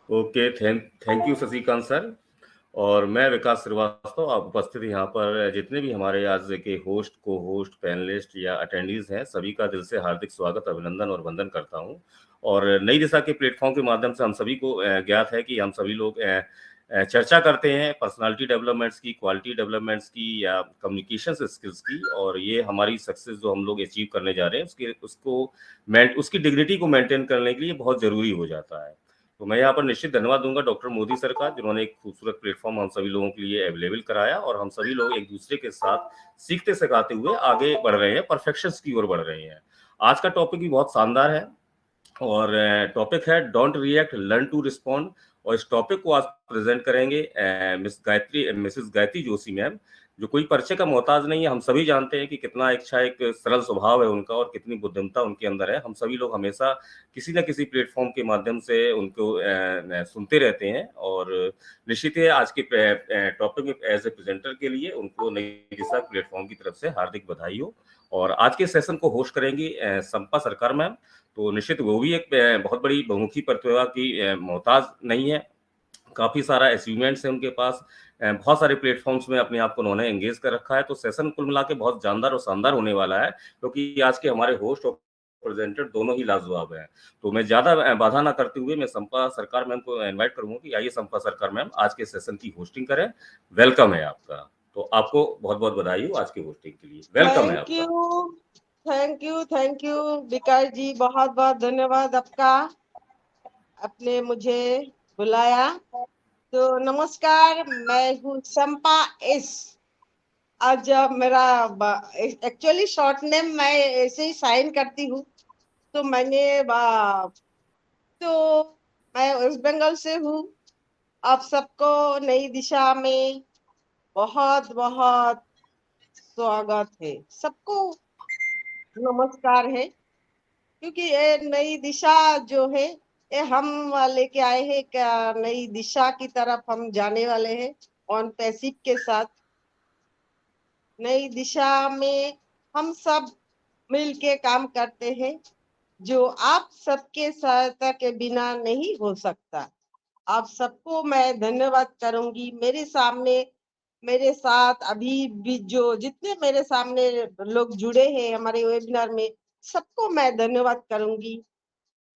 Okay, thank you Shashikant sir. और मैं विकास श्रीवास्तव, आप उपस्थित यहाँ पर जितने भी हमारे आज के होस्ट, को होस्ट, पैनलिस्ट या अटेंडीज हैं, सभी का दिल से हार्दिक स्वागत, अभिनंदन और वंदन करता हूँ। और नई दिशा के प्लेटफॉर्म के माध्यम से हम सभी को ज्ञात है कि हम सभी लोग चर्चा करते हैं पर्सनालिटी डेवलपमेंट्स की, क्वालिटी डेवलपमेंट्स की या कम्युनिकेशन स्किल्स की, और ये हमारी सक्सेस जो हम लोग अचीव करने जा रहे हैं उसकी डिग्निटी को मेंटेन करने के लिए बहुत जरूरी हो जाता है। तो मैं यहाँ पर निश्चित धन्यवाद दूंगा डॉक्टर मोदी सर का, जिन्होंने एक खूबसूरत प्लेटफॉर्म हम सभी लोगों के लिए अवेलेबल कराया, और हम सभी लोग एक दूसरे के साथ सीखते सिखाते हुए आगे बढ़ रहे हैं, परफेक्शन की ओर बढ़ रहे हैं। आज का टॉपिक भी बहुत शानदार है, और टॉपिक है don't react, learn to respond. और इस टॉपिक को आज प्रेजेंट करेंगे मिसेस गायत्री जोशी मैम, जो कोई परिचय का मोहताज नहीं है। हम सभी जानते हैं कि कितना अच्छा एक सरल स्वभाव है उनका और कितनी बुद्धिमत्ता उनके अंदर है। हम सभी लोग हमेशा किसी न किसी प्लेटफॉर्म के माध्यम से उनको सुनते रहते हैं, और निश्चित है आज के टॉपिक में एज ए प्रेजेंटर के लिए उनको नई दिशा प्लेटफॉर्म की तरफ से हार्दिक बधाई हो। और आज के सेशन को होस्ट करेंगी संपा सरकार मैम। तो निश्चित वो भी एक बहुत बड़ी बहुमुखी प्रतिभा की मोहताज नहीं है, काफी सारा अचीवमेंट्स है उनके पास, बहुत सारे प्लेटफॉर्म्स में अपने आप को उन्होंने एंगेज कर रखा है। तो सेशन कुल मिला के बहुत जानदार और शानदार होने वाला है, क्योंकि आज के हमारे होस्ट और प्रेजेंटर दोनों ही लाजवाब हैं। तो मैं ज्यादा बाधा ना करते हुए मैं संपा सरकार मैम को इनवाइट करूंगा कि आइए संपा सरकार मैम आज के सेशन की होस्टिंग करें। वेलकम है आपका। तो आपको बहुत बहुत बधाई हो आज की होस्टिंग के लिए, वेलकम है थैंक आपका। You, thank you Vikas ji, बहुत बहुत धन्यवाद आपका, आपने मुझे बुलाया। तो नमस्कार, मैं हूँ संपा एस। आज मेरा एक्चुअली शॉर्ट नेम मैं ऐसे ही साइन करती हूँ। तो तो मैं वेस्ट बंगाल से हूँ। आप सबको नई दिशा में बहुत बहुत स्वागत है, सबको नमस्कार है। क्योंकि ये नई दिशा जो है, ये हम लेके आए हैं, क्या नई दिशा की तरफ हम जाने वाले हैं ऑन पैसिव के साथ। नई दिशा में हम सब मिल के काम करते हैं, जो आप सबके सहायता के बिना नहीं हो सकता। आप सबको मैं धन्यवाद करूंगी। मेरे साथ अभी भी जो जितने मेरे सामने लोग जुड़े हैं हमारे वेबिनार में, सबको मैं धन्यवाद करूंगी।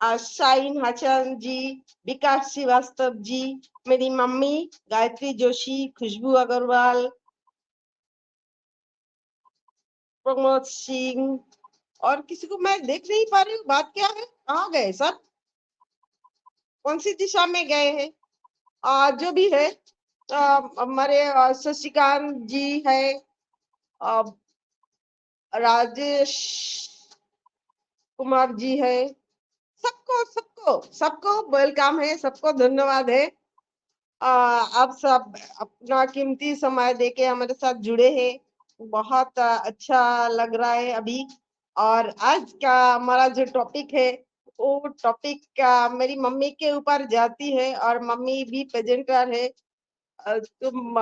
शाहीन हसन जी, विकास श्रीवास्तव जी, मेरी मम्मी गायत्री जोशी, खुशबू अग्रवाल, प्रमोद सिंह, और किसी को मैं देख नहीं पा रही हूँ। बात क्या है, कहाँ गए सब, कौन सी दिशा में गए हैं? जो भी है, हमारे शशिकांत जी है, राजेश कुमार जी है, सबको सबको सबको वेलकम है, सबको धन्यवाद है। आप सब अपना कीमती समय देके हमारे साथ जुड़े हैं, बहुत अच्छा लग रहा है अभी। और आज का हमारा जो टॉपिक है, वो टॉपिक का मेरी मम्मी के ऊपर जाती है, और मम्मी भी प्रेजेंटर है। तुम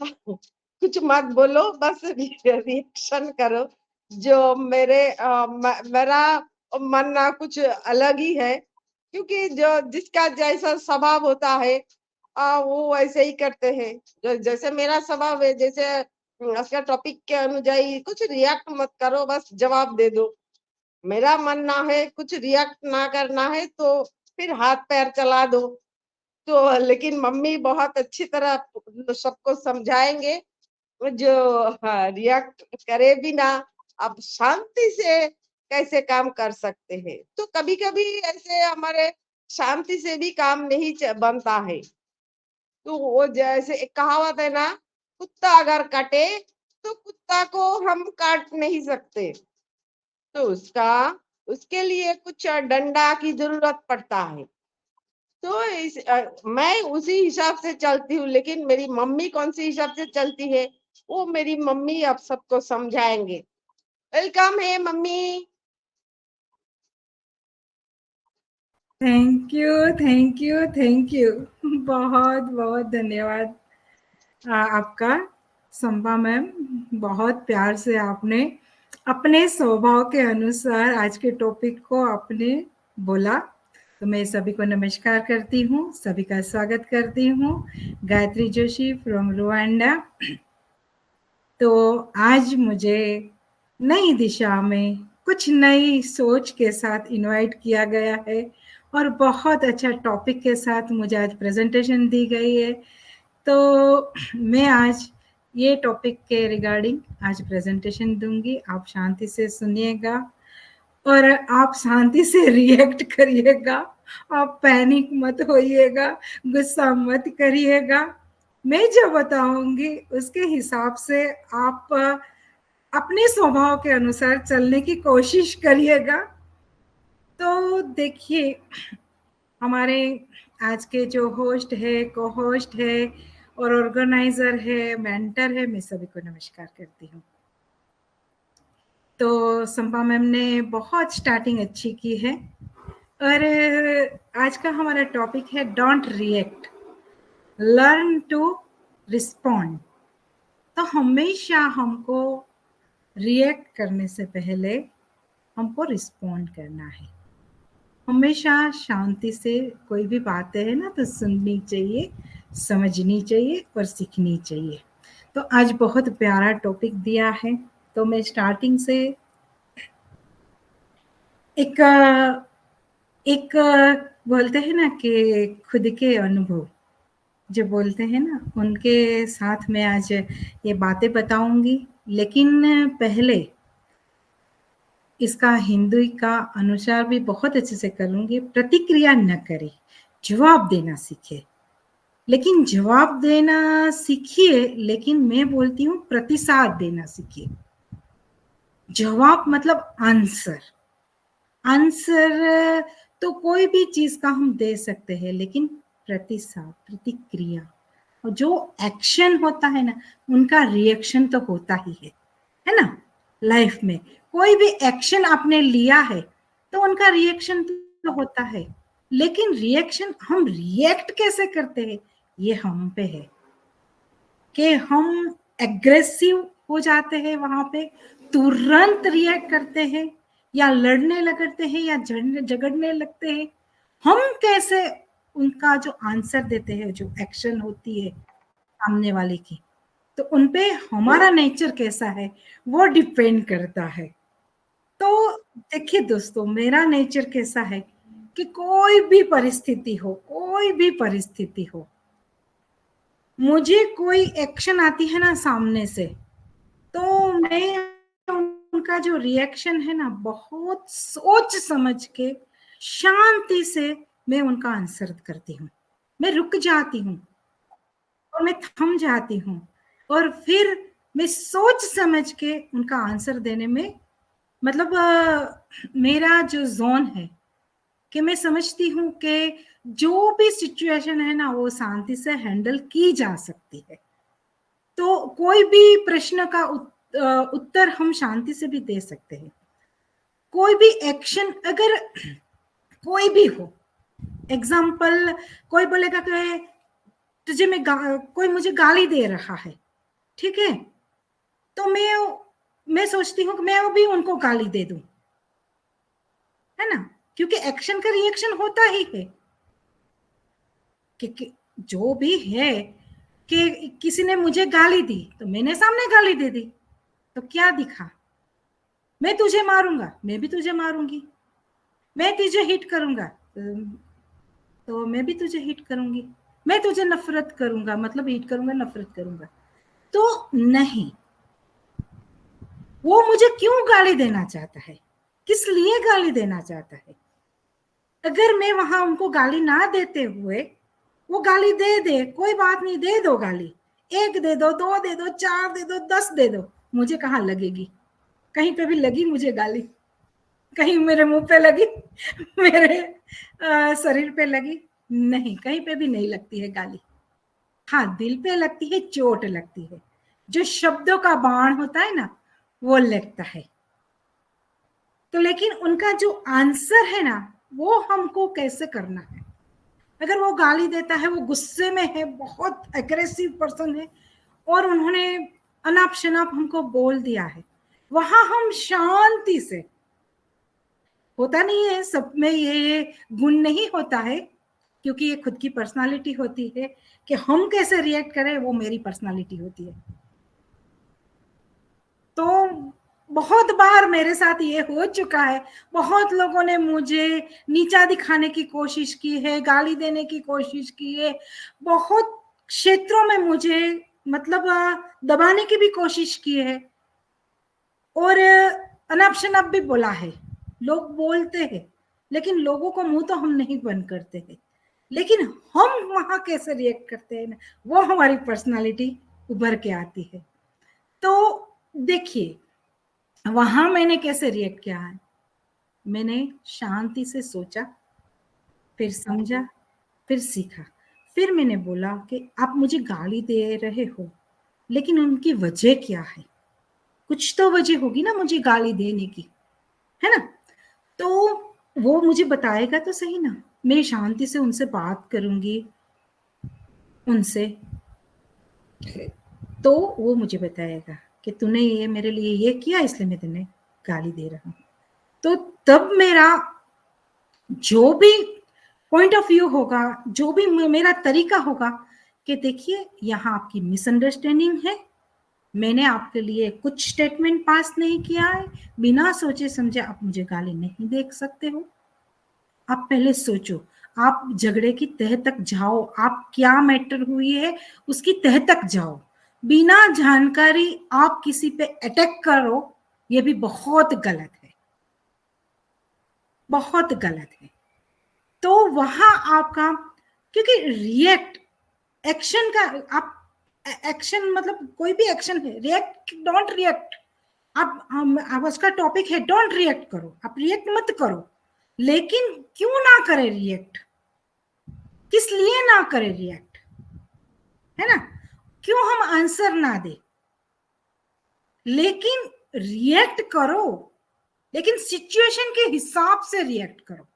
कुछ मत बोलो, बस रिएक्शन करो। जो मेरा मानना कुछ अलग ही है, क्योंकि जो जिसका जैसा स्वभाव होता है, वो वैसे ही करते हैं। जैसे मेरा स्वभाव है, जैसे उसका टॉपिक के अनुଯାयी कुछ रिएक्ट मत करो, बस जवाब दे दो। मेरा मानना है कुछ रिएक्ट ना करना है तो फिर हाथ पैर चला दो। तो लेकिन मम्मी बहुत अच्छी तरह सबको समझाएंगे, जो रिएक्ट करे भी ना, आप शांति से कैसे काम कर सकते हैं। तो कभी कभी ऐसे हमारे शांति से भी काम नहीं बनता है। तो वो जैसे एक कहावत है ना, कुत्ता अगर काटे तो कुत्ता को हम काट नहीं सकते, तो उसके लिए कुछ डंडा की जरूरत पड़ता है। तो मैं उसी हिसाब से चलती हूँ, लेकिन मेरी मम्मी कौन सी हिसाब से चलती है, वो मेरी मम्मी आप सबको समझाएंगे। वेलकम है mummy. Thank you, thank you, thank you. बहुत बहुत धन्यवाद आपका संपा मैम। बहुत प्यार से आपने अपने स्वभाव के अनुसार आज के टॉपिक को आपने बोला, तो मैं सभी को नमस्कार करती हूँ, सभी का स्वागत करती हूँ। Gayatri Joshi from Rwanda. तो आज मुझे नई दिशा में कुछ नई सोच के साथ इनवाइट किया गया है और बहुत अच्छा टॉपिक के साथ मुझे आज प्रेजेंटेशन दी गई है। तो मैं आज ये टॉपिक के रिगार्डिंग आज प्रेजेंटेशन दूंगी। आप शांति से सुनिएगा और आप शांति से रिएक्ट करिएगा। आप पैनिक मत होइएगा, गुस्सा मत करिएगा। मैं जो बताऊंगी उसके हिसाब से आप अपने स्वभाव के अनुसार चलने की कोशिश करिएगा। तो देखिए, हमारे आज के जो होस्ट है, को होस्ट है और ऑर्गेनाइजर है, मेंटर है, मैं सभी को नमस्कार करती हूँ। तो संपा मैम ने बहुत स्टार्टिंग अच्छी की है और आज का हमारा टॉपिक है don't react, learn to respond. तो हमेशा हमको रिएक्ट करने से पहले हमको रिस्पॉन्ड करना है। हमेशा शांति से कोई भी बातें है ना तो सुननी चाहिए, समझनी चाहिए और सीखनी चाहिए। तो आज बहुत प्यारा टॉपिक दिया है। तो मैं स्टार्टिंग से एक बोलते हैं ना कि खुद के अनुभव जो बोलते हैं ना, उनके साथ मैं आज ये बातें बताऊंगी। लेकिन पहले इसका हिंदी का अनुसार भी बहुत अच्छे से करूंगी। प्रतिक्रिया न करे, जवाब देना सीखे। लेकिन जवाब देना सीखिए, लेकिन मैं बोलती हूँ प्रतिसाद देना सीखिए। जवाब मतलब आंसर। आंसर तो कोई भी चीज का हम दे सकते हैं, लेकिन प्रतिसाद, प्रतिक्रिया और जो एक्शन होता है ना, उनका रिएक्शन तो होता ही है ना। लाइफ में कोई भी एक्शन आपने लिया है तो उनका रिएक्शन तो होता है, लेकिन रिएक्शन हम रिएक्ट कैसे करते हैं ये हम पे है। कि हम एग्रेसिव हो जाते हैं, वहां पे तुरंत रिएक्ट करते हैं या लड़ने लगते हैं या झगड़ने लगते हैं। हम कैसे उनका जो आंसर देते हैं, जो एक्शन होती है सामने वाले की, तो उनपे हमारा नेचर कैसा है वो डिपेंड करता है। तो देखिए दोस्तों, मेरा नेचर कैसा है कि कोई भी परिस्थिति हो, मुझे कोई एक्शन आती है ना सामने से, तो मैं उनका जो रिएक्शन है ना, बहुत सोच समझ के शांति से मैं उनका आंसर करती हूँ। मैं रुक जाती हूँ और मैं थम जाती हूँ और फिर मैं सोच समझ के उनका आंसर देने में, मतलब मेरा जो जोन है कि मैं समझती हूँ कि जो भी सिचुएशन है ना वो शांति से हैंडल की जा सकती है। तो कोई भी प्रश्न का उत्तर हम शांति से भी दे सकते हैं। कोई भी एक्शन अगर कोई भी हो, एग्जाम्पल कोई बोलेगा कि तुझे कोई मुझे गाली दे रहा है, ठीक है, तो मैं सोचती हूँ कि मैं भी उनको गाली दे दूं, है ना, क्योंकि एक्शन का रिएक्शन होता ही है। कि जो भी है कि किसी ने मुझे गाली दी तो मैंने सामने गाली दे दी, तो क्या दिखा? मैं तुझे मारूंगा, मैं भी तुझे मारूंगी। मैं तुझे हिट करूंगा तो मैं भी तुझे हिट करूंगी। मैं तुझे नफरत करूंगा, मतलब हिट करूंगा, नफरत करूंगा। तो नहीं, वो मुझे क्यों गाली देना चाहता है, किस लिए गाली देना चाहता है? अगर मैं वहां उनको गाली ना देते हुए वो गाली दे, कोई बात नहीं, दे दो गाली, 1 दे दो, 2 दे दो, 4 दे दो, 10 दे दो, मुझे कहाँ लगेगी? कहीं पे भी लगी मुझे गाली? कहीं मेरे मुंह पे लगी, मेरे शरीर पे लगी? नहीं, कहीं पे भी नहीं लगती है गाली। हाँ, दिल पे लगती है, चोट लगती है, जो शब्दों का बाण होता है ना वो लगता है। तो लेकिन उनका जो आंसर है ना वो हमको कैसे करना है। अगर वो गाली देता है, वो गुस्से में है, बहुत एग्रेसिव पर्सन है और उन्होंने अनाप शनाप हमको बोल दिया है, वहां हम शांति से, होता नहीं है सब में ये गुण नहीं होता है, क्योंकि ये खुद की पर्सनालिटी होती है कि हम कैसे रिएक्ट करें, वो मेरी पर्सनालिटी होती है। तो बहुत बार मेरे साथ ये हो चुका है, बहुत लोगों ने मुझे नीचा दिखाने की कोशिश की है, गाली देने की कोशिश की है, बहुत क्षेत्रों में मुझे मतलब दबाने की भी कोशिश की है, और अनाप शनाप भी बोला है। लोग बोलते हैं, लेकिन लोगों को मुंह तो हम नहीं बंद करते हैं, लेकिन हम वहां कैसे रिएक्ट करते हैं ना, वो हमारी पर्सनालिटी उभर के आती है। तो देखिए, वहां मैंने कैसे रिएक्ट किया है, मैंने शांति से सोचा, फिर समझा, फिर सीखा। फिर मैंने बोला कि आप मुझे गाली दे रहे हो, लेकिन उनकी वजह क्या है, कुछ तो वजह होगी ना मुझे गाली देने की, है ना। तो वो मुझे बताएगा तो सही ना, मैं शांति से उनसे बात करूंगी, उनसे, तो वो मुझे बताएगा कि तूने ये मेरे लिए ये किया, इसलिए मैं तुम्हें गाली दे रहा हूं। तो तब मेरा जो भी पॉइंट ऑफ व्यू होगा, जो भी मेरा तरीका होगा कि देखिए यहाँ आपकी मिसअंडरस्टैंडिंग है, मैंने आपके लिए कुछ स्टेटमेंट पास नहीं किया है, बिना सोचे समझे आप मुझे गाली नहीं दे सकते हो। आप पहले सोचो, आप झगड़े की तह तक जाओ, आप क्या मैटर हुई है उसकी तह तक जाओ। बिना जानकारी आप किसी पे अटैक करो, ये भी बहुत गलत है, बहुत गलत है। तो वहां आपका, क्योंकि रिएक्ट एक्शन का, आप एक्शन मतलब कोई भी एक्शन है, रिएक्ट डोंट रिएक्ट, आप उसका टॉपिक है डोंट रिएक्ट करो, आप रिएक्ट मत करो, लेकिन क्यों ना करे रिएक्ट, किस लिए ना करे रिएक्ट, है ना, क्यों हम आंसर ना दे, लेकिन रिएक्ट करो, लेकिन सिचुएशन के हिसाब से रिएक्ट करो।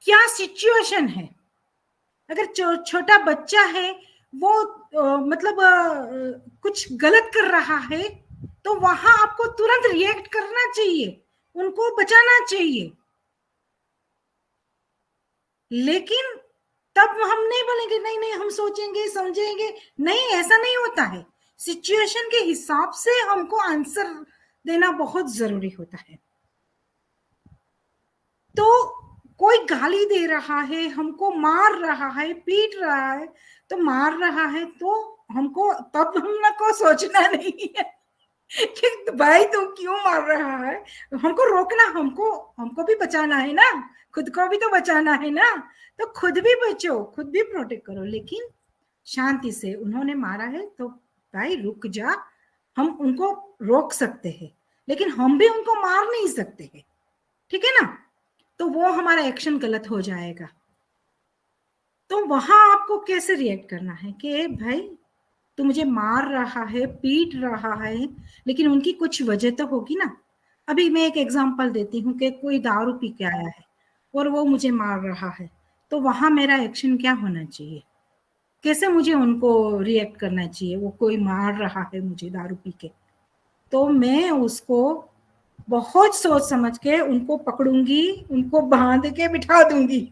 क्या सिचुएशन है, अगर छोटा बच्चा है, वो मतलब कुछ गलत कर रहा है, तो वहां आपको तुरंत रिएक्ट करना चाहिए, उनको बचाना चाहिए। लेकिन तब हम नहीं बोलेंगे नहीं नहीं हम सोचेंगे समझेंगे, नहीं, ऐसा नहीं होता है। सिचुएशन के हिसाब से हमको आंसर देना बहुत जरूरी होता है। तो कोई गाली दे रहा है, हमको मार रहा है, पीट रहा है, तो मार रहा है तो हमको तब हमको सोचना नहीं है कि भाई तू क्यों मार रहा है, हमको रोकना, हमको भी बचाना है ना, खुद को भी तो बचाना है ना, तो खुद भी बचो, खुद भी प्रोटेक्ट करो, लेकिन शांति से। उन्होंने मारा है तो भाई रुक जा, हम उनको रोक सकते हैं, लेकिन हम भी उनको मार नहीं सकते हैं, ठीक है ना, तो वो हमारा एक्शन गलत हो जाएगा। तो वहां आपको कैसे रिएक्ट करना है कि भाई तू मुझे मार रहा है, पीट रहा है, लेकिन उनकी कुछ वजह तो होगी ना। अभी मैं एक एग्जांपल देती हूँ कि कोई दारू पी के आया है और वो मुझे मार रहा है, तो वहां मेरा एक्शन क्या होना चाहिए, कैसे मुझे उनको रिएक्ट करना चाहिए। वो कोई मार रहा है मुझे दारू पी के, तो मैं उसको बहुत सोच समझ के उनको पकड़ूंगी, उनको बांध के बिठा दूंगी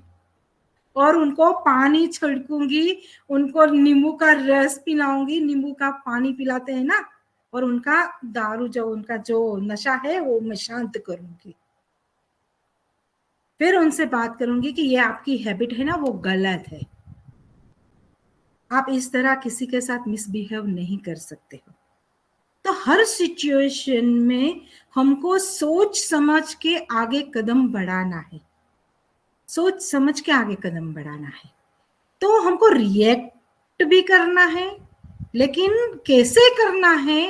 और उनको पानी छिड़कूंगी, उनको नींबू का रस पिलाऊंगी, नींबू का पानी पिलाते हैं ना, और उनका दारू जो उनका जो नशा है वो मैं शांत करूंगी। फिर उनसे बात करूंगी कि ये आपकी हैबिट है ना, वो गलत है, आप इस तरह किसी के साथ मिसबिहेव नहीं कर सकते हो। तो हर सिचुएशन में हमको सोच समझ के आगे कदम बढ़ाना है, सोच समझ के आगे कदम बढ़ाना है। तो हमको रिएक्ट भी करना है, लेकिन कैसे करना है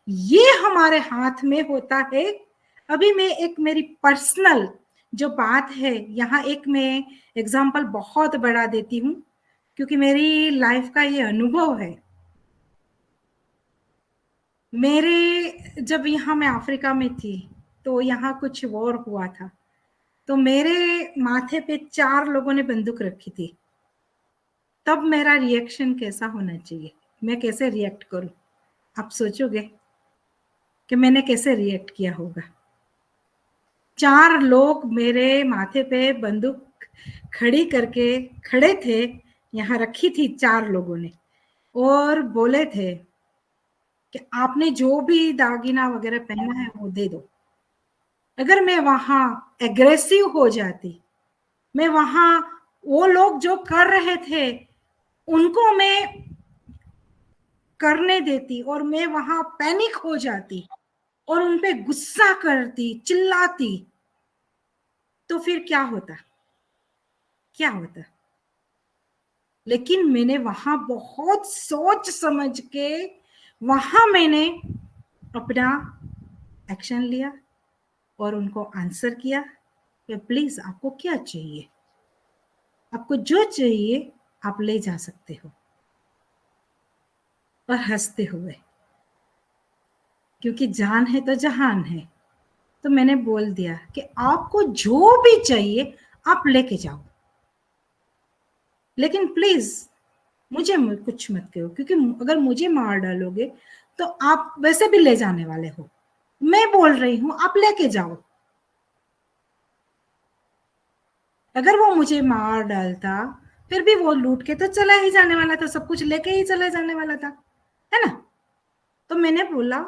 ये हमारे हाथ में होता है। अभी मैं एक मेरी पर्सनल जो बात है यहाँ, एक मैं एग्जांपल बहुत बड़ा देती हूँ, क्योंकि मेरी लाइफ का ये अनुभव है। मेरे जब यहाँ मैं अफ्रीका में थी, तो यहाँ कुछ वॉर हुआ था, तो मेरे माथे पे 4 लोगों ने बंदूक रखी थी। तब मेरा रिएक्शन कैसा होना चाहिए, मैं कैसे रिएक्ट करूं, आप सोचोगे? कि मैंने कैसे रिएक्ट किया होगा। 4 लोग मेरे माथे पे बंदूक खड़ी करके खड़े थे, यहाँ रखी थी 4 लोगों ने, और बोले थे कि आपने जो भी दागिना वगैरह पहना है वो दे दो। अगर मैं वहां एग्रेसिव हो जाती, मैं वहां वो लोग जो कर रहे थे उनको मैं करने देती और मैं वहां पैनिक हो जाती और उनपे गुस्सा करती, चिल्लाती, तो फिर क्या होता, क्या होता। लेकिन मैंने वहां बहुत सोच समझ के वहां मैंने अपना एक्शन लिया और उनको आंसर किया कि प्लीज आपको क्या चाहिए, आपको जो चाहिए आप ले जा सकते हो, और हंसते हुए, क्योंकि जान है तो जहान है। तो मैंने बोल दिया कि आपको जो भी चाहिए आप लेके जाओ, लेकिन प्लीज मुझे कुछ मत करो, क्योंकि अगर मुझे मार डालोगे तो आप वैसे भी ले जाने वाले हो। मैं बोल रही हूं आप लेके जाओ। अगर वो मुझे मार डालता फिर भी वो लूट के तो चला ही जाने वाला था, सब कुछ लेके ही चला जाने वाला था, है ना। तो मैंने बोला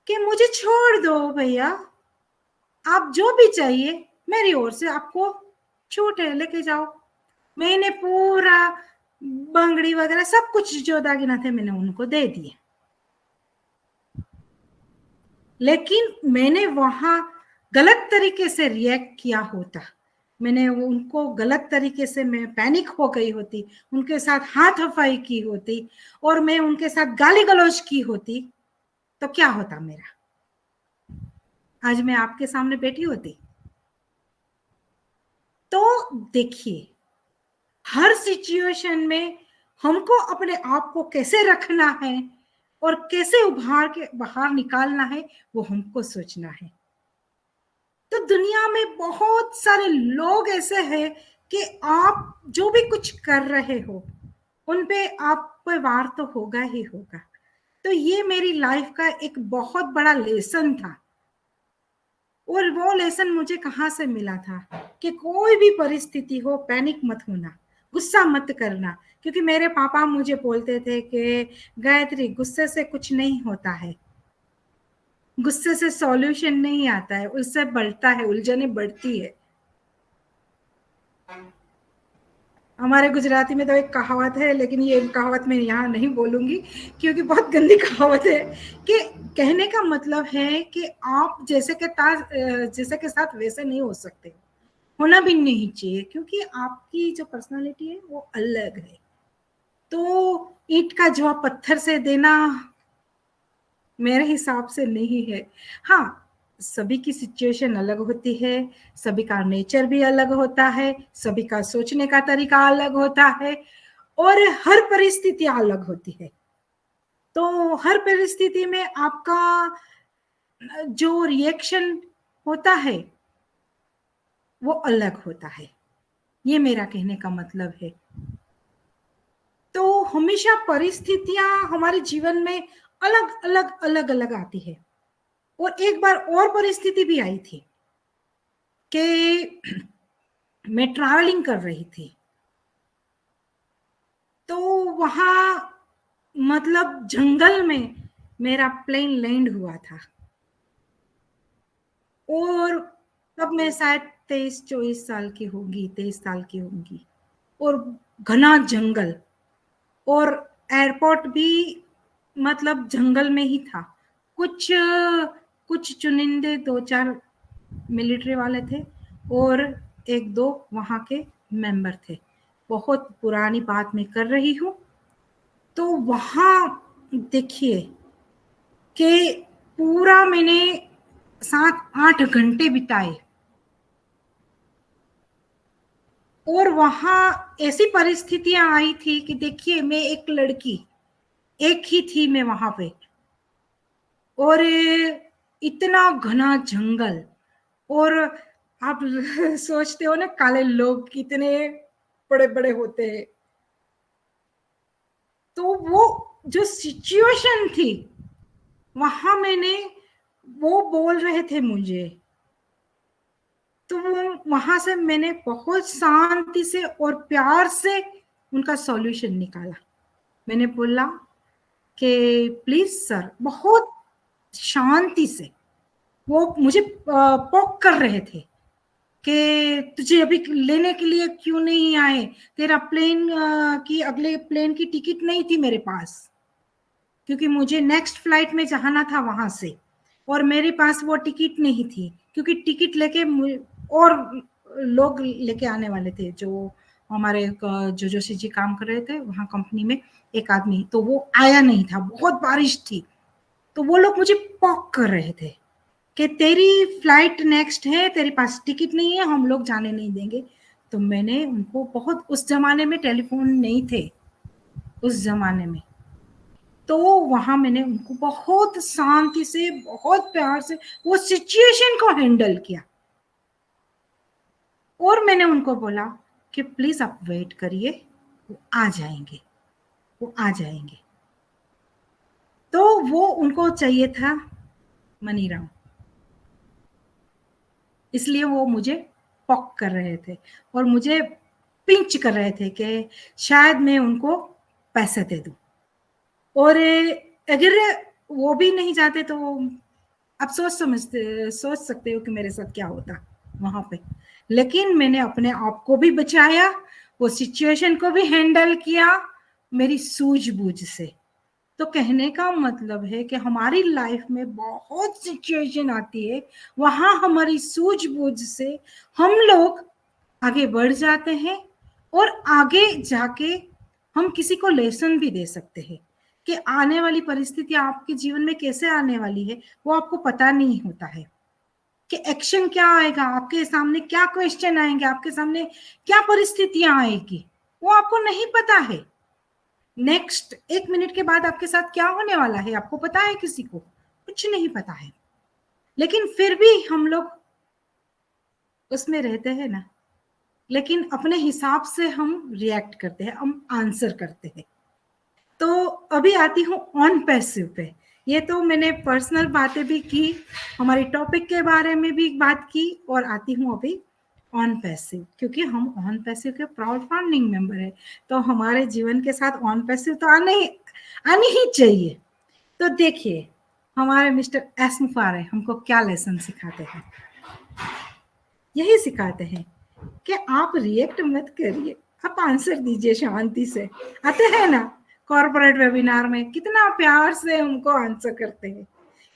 कि मुझे छोड़ दो भैया, आप जो भी चाहिए मेरी ओर से आपको छूट है, लेके जाओ। मैंने पूरा बंगड़ी वगैरह सब कुछ जो दागिना थे मैंने उनको दे दिए। लेकिन मैंने वहां गलत तरीके से रिएक्ट किया होता, मैंने उनको गलत तरीके से, मैं पैनिक हो गई होती, उनके साथ हाथापाई की होती और मैं उनके साथ गाली गलौज की होती, तो क्या होता मेरा, आज मैं आपके सामने बैठी होती। तो देखिए, हर सिचुएशन में हमको अपने आप को कैसे रखना है और कैसे उभार के बाहर निकालना है वो हमको सोचना है। तो दुनिया में बहुत सारे लोग ऐसे हैं कि आप जो भी कुछ कर रहे हो उन पे आप पर वार तो होगा ही होगा। तो ये मेरी लाइफ का एक बहुत बड़ा लेसन था, और वो लेसन मुझे कहाँ से मिला था कि कोई भी परिस्थिति हो पैनिक मत होना, गुस्सा मत करना। क्योंकि मेरे पापा मुझे बोलते थे कि गायत्री गुस्से से कुछ नहीं होता है, गुस्से से सॉल्यूशन नहीं आता है, उससे बढ़ता है, उलझने बढ़ती है। हमारे गुजराती में तो एक कहावत है, लेकिन ये कहावत मैं यहाँ नहीं बोलूंगी क्योंकि बहुत गंदी कहावत है, कि कहने का मतलब है कि आप जैसे के साथ वैसे नहीं हो सकते, होना भी नहीं चाहिए, क्योंकि आपकी जो पर्सनालिटी है वो अलग है। तो ईंट का जवाब पत्थर से देना मेरे हिसाब से नहीं है। हाँ, सभी की सिचुएशन अलग होती है, सभी का नेचर भी अलग होता है, सभी का सोचने का तरीका अलग होता है, और हर परिस्थिति अलग होती है। तो हर परिस्थिति में आपका जो रिएक्शन होता है वो अलग होता है, ये मेरा कहने का मतलब है। तो हमेशा परिस्थितियां हमारे जीवन में अलग अलग आती है। और एक बार और परिस्थिति भी आई थी कि मैं ट्रैवलिंग कर रही थी, तो वहां मतलब जंगल में मेरा प्लेन लैंड हुआ था, और तब मैं शायद 23-24 साल की होंगी, 23 साल की होंगी, और घना जंगल, और एयरपोर्ट भी मतलब जंगल में ही था। कुछ कुछ चुनिंदे 2-4 मिलिट्री वाले थे और 1-2 वहां के मेंबर थे। बहुत पुरानी बात मैं कर रही हूँ। तो वहां देखिए कि पूरा मैंने 7-8 घंटे बिताए, और वहां ऐसी परिस्थितियां आई थी कि देखिए मैं एक लड़की, एक ही थी मैं वहां पे, और इतना घना जंगल, और आप सोचते हो ना काले लोग कितने बड़े बड़े होते हैं। तो वो जो सिचुएशन थी वहां मैंने वो बोल रहे थे मुझे, तो वो वहां से मैंने बहुत शांति से और प्यार से उनका सॉल्यूशन निकाला। मैंने बोला कि प्लीज सर, बहुत शांति से वो मुझे पोक कर रहे थे कि तुझे अभी लेने के लिए क्यों नहीं आए, तेरा प्लेन की अगले प्लेन की टिकट नहीं थी मेरे पास, क्योंकि मुझे नेक्स्ट फ्लाइट में जाना था वहां से, और मेरे पास वो टिकट नहीं थी, क्योंकि टिकट लेके और लोग लेके आने वाले थे, जो हमारे जो जोशी जी काम कर रहे थे वहां कंपनी में, एक आदमी, तो वो आया नहीं था, बहुत बारिश थी। तो वो लोग मुझे पॉक कर रहे थे कि तेरी फ्लाइट नेक्स्ट है, तेरे पास टिकट नहीं है, हम लोग जाने नहीं देंगे। तो मैंने उनको बहुत, उस जमाने में टेलीफोन नहीं थे उस जमाने में, तो वहां मैंने उनको बहुत शांति से, बहुत प्यार से वो सिचुएशन को हैंडल किया, और मैंने उनको बोला कि प्लीज आप वेट करिए, वो आ जाएंगे, वो आ जाएंगे। तो वो उनको चाहिए था मनीराम, इसलिए वो मुझे पॉक कर रहे थे और मुझे पिंच कर रहे थे कि शायद मैं उनको पैसे दे दूं, और अगर वो भी नहीं जाते तो आप सोच सकते हो कि मेरे साथ क्या होता वहां पे। लेकिन मैंने अपने आप को भी बचाया, वो सिचुएशन को भी हैंडल किया मेरी सूझबूझ से। तो कहने का मतलब है कि हमारी लाइफ में बहुत सिचुएशन आती है, वहां हमारी सूझबूझ से हम लोग आगे बढ़ जाते हैं, और आगे जाके हम किसी को लेसन भी दे सकते हैं कि आने वाली परिस्थितियां आपके जीवन में कैसे आने वाली है, वो आपको पता नहीं होता है कि एक्शन क्या आएगा, आपके सामने क्या क्वेश्चन आएंगे, आपके सामने क्या परिस्थितियां आएगी, वो आपको नहीं पता है। नेक्स्ट 1 मिनट के बाद आपके साथ क्या होने वाला है आपको पता है? किसी को कुछ नहीं पता है, लेकिन फिर भी हम लोग उसमें रहते हैं ना, लेकिन अपने हिसाब से हम रिएक्ट करते हैं, हम आंसर करते हैं। तो अभी आती हूँ ऑन पैसिव पे। ये तो मैंने पर्सनल बातें भी की, हमारी टॉपिक के बारे में भी बात की, और आती हूँ अभी ऑन पैसिव, क्योंकि हम ऑन पैसिव के प्राउड फाउंडिंग मेंबर है, तो हमारे जीवन के साथ ऑन पैसिव तो आनी ही चाहिए। तो देखिए हमारे मिस्टर एस मुफारे हमको क्या लेसन सिखाते हैं, यही सिखाते हैं कि आप रिएक्ट मत करिए, आप आंसर दीजिए शांति से। आते हैं ना कॉर्पोरेट वेबिनार में कितना प्यार से उनको आंसर करते हैं।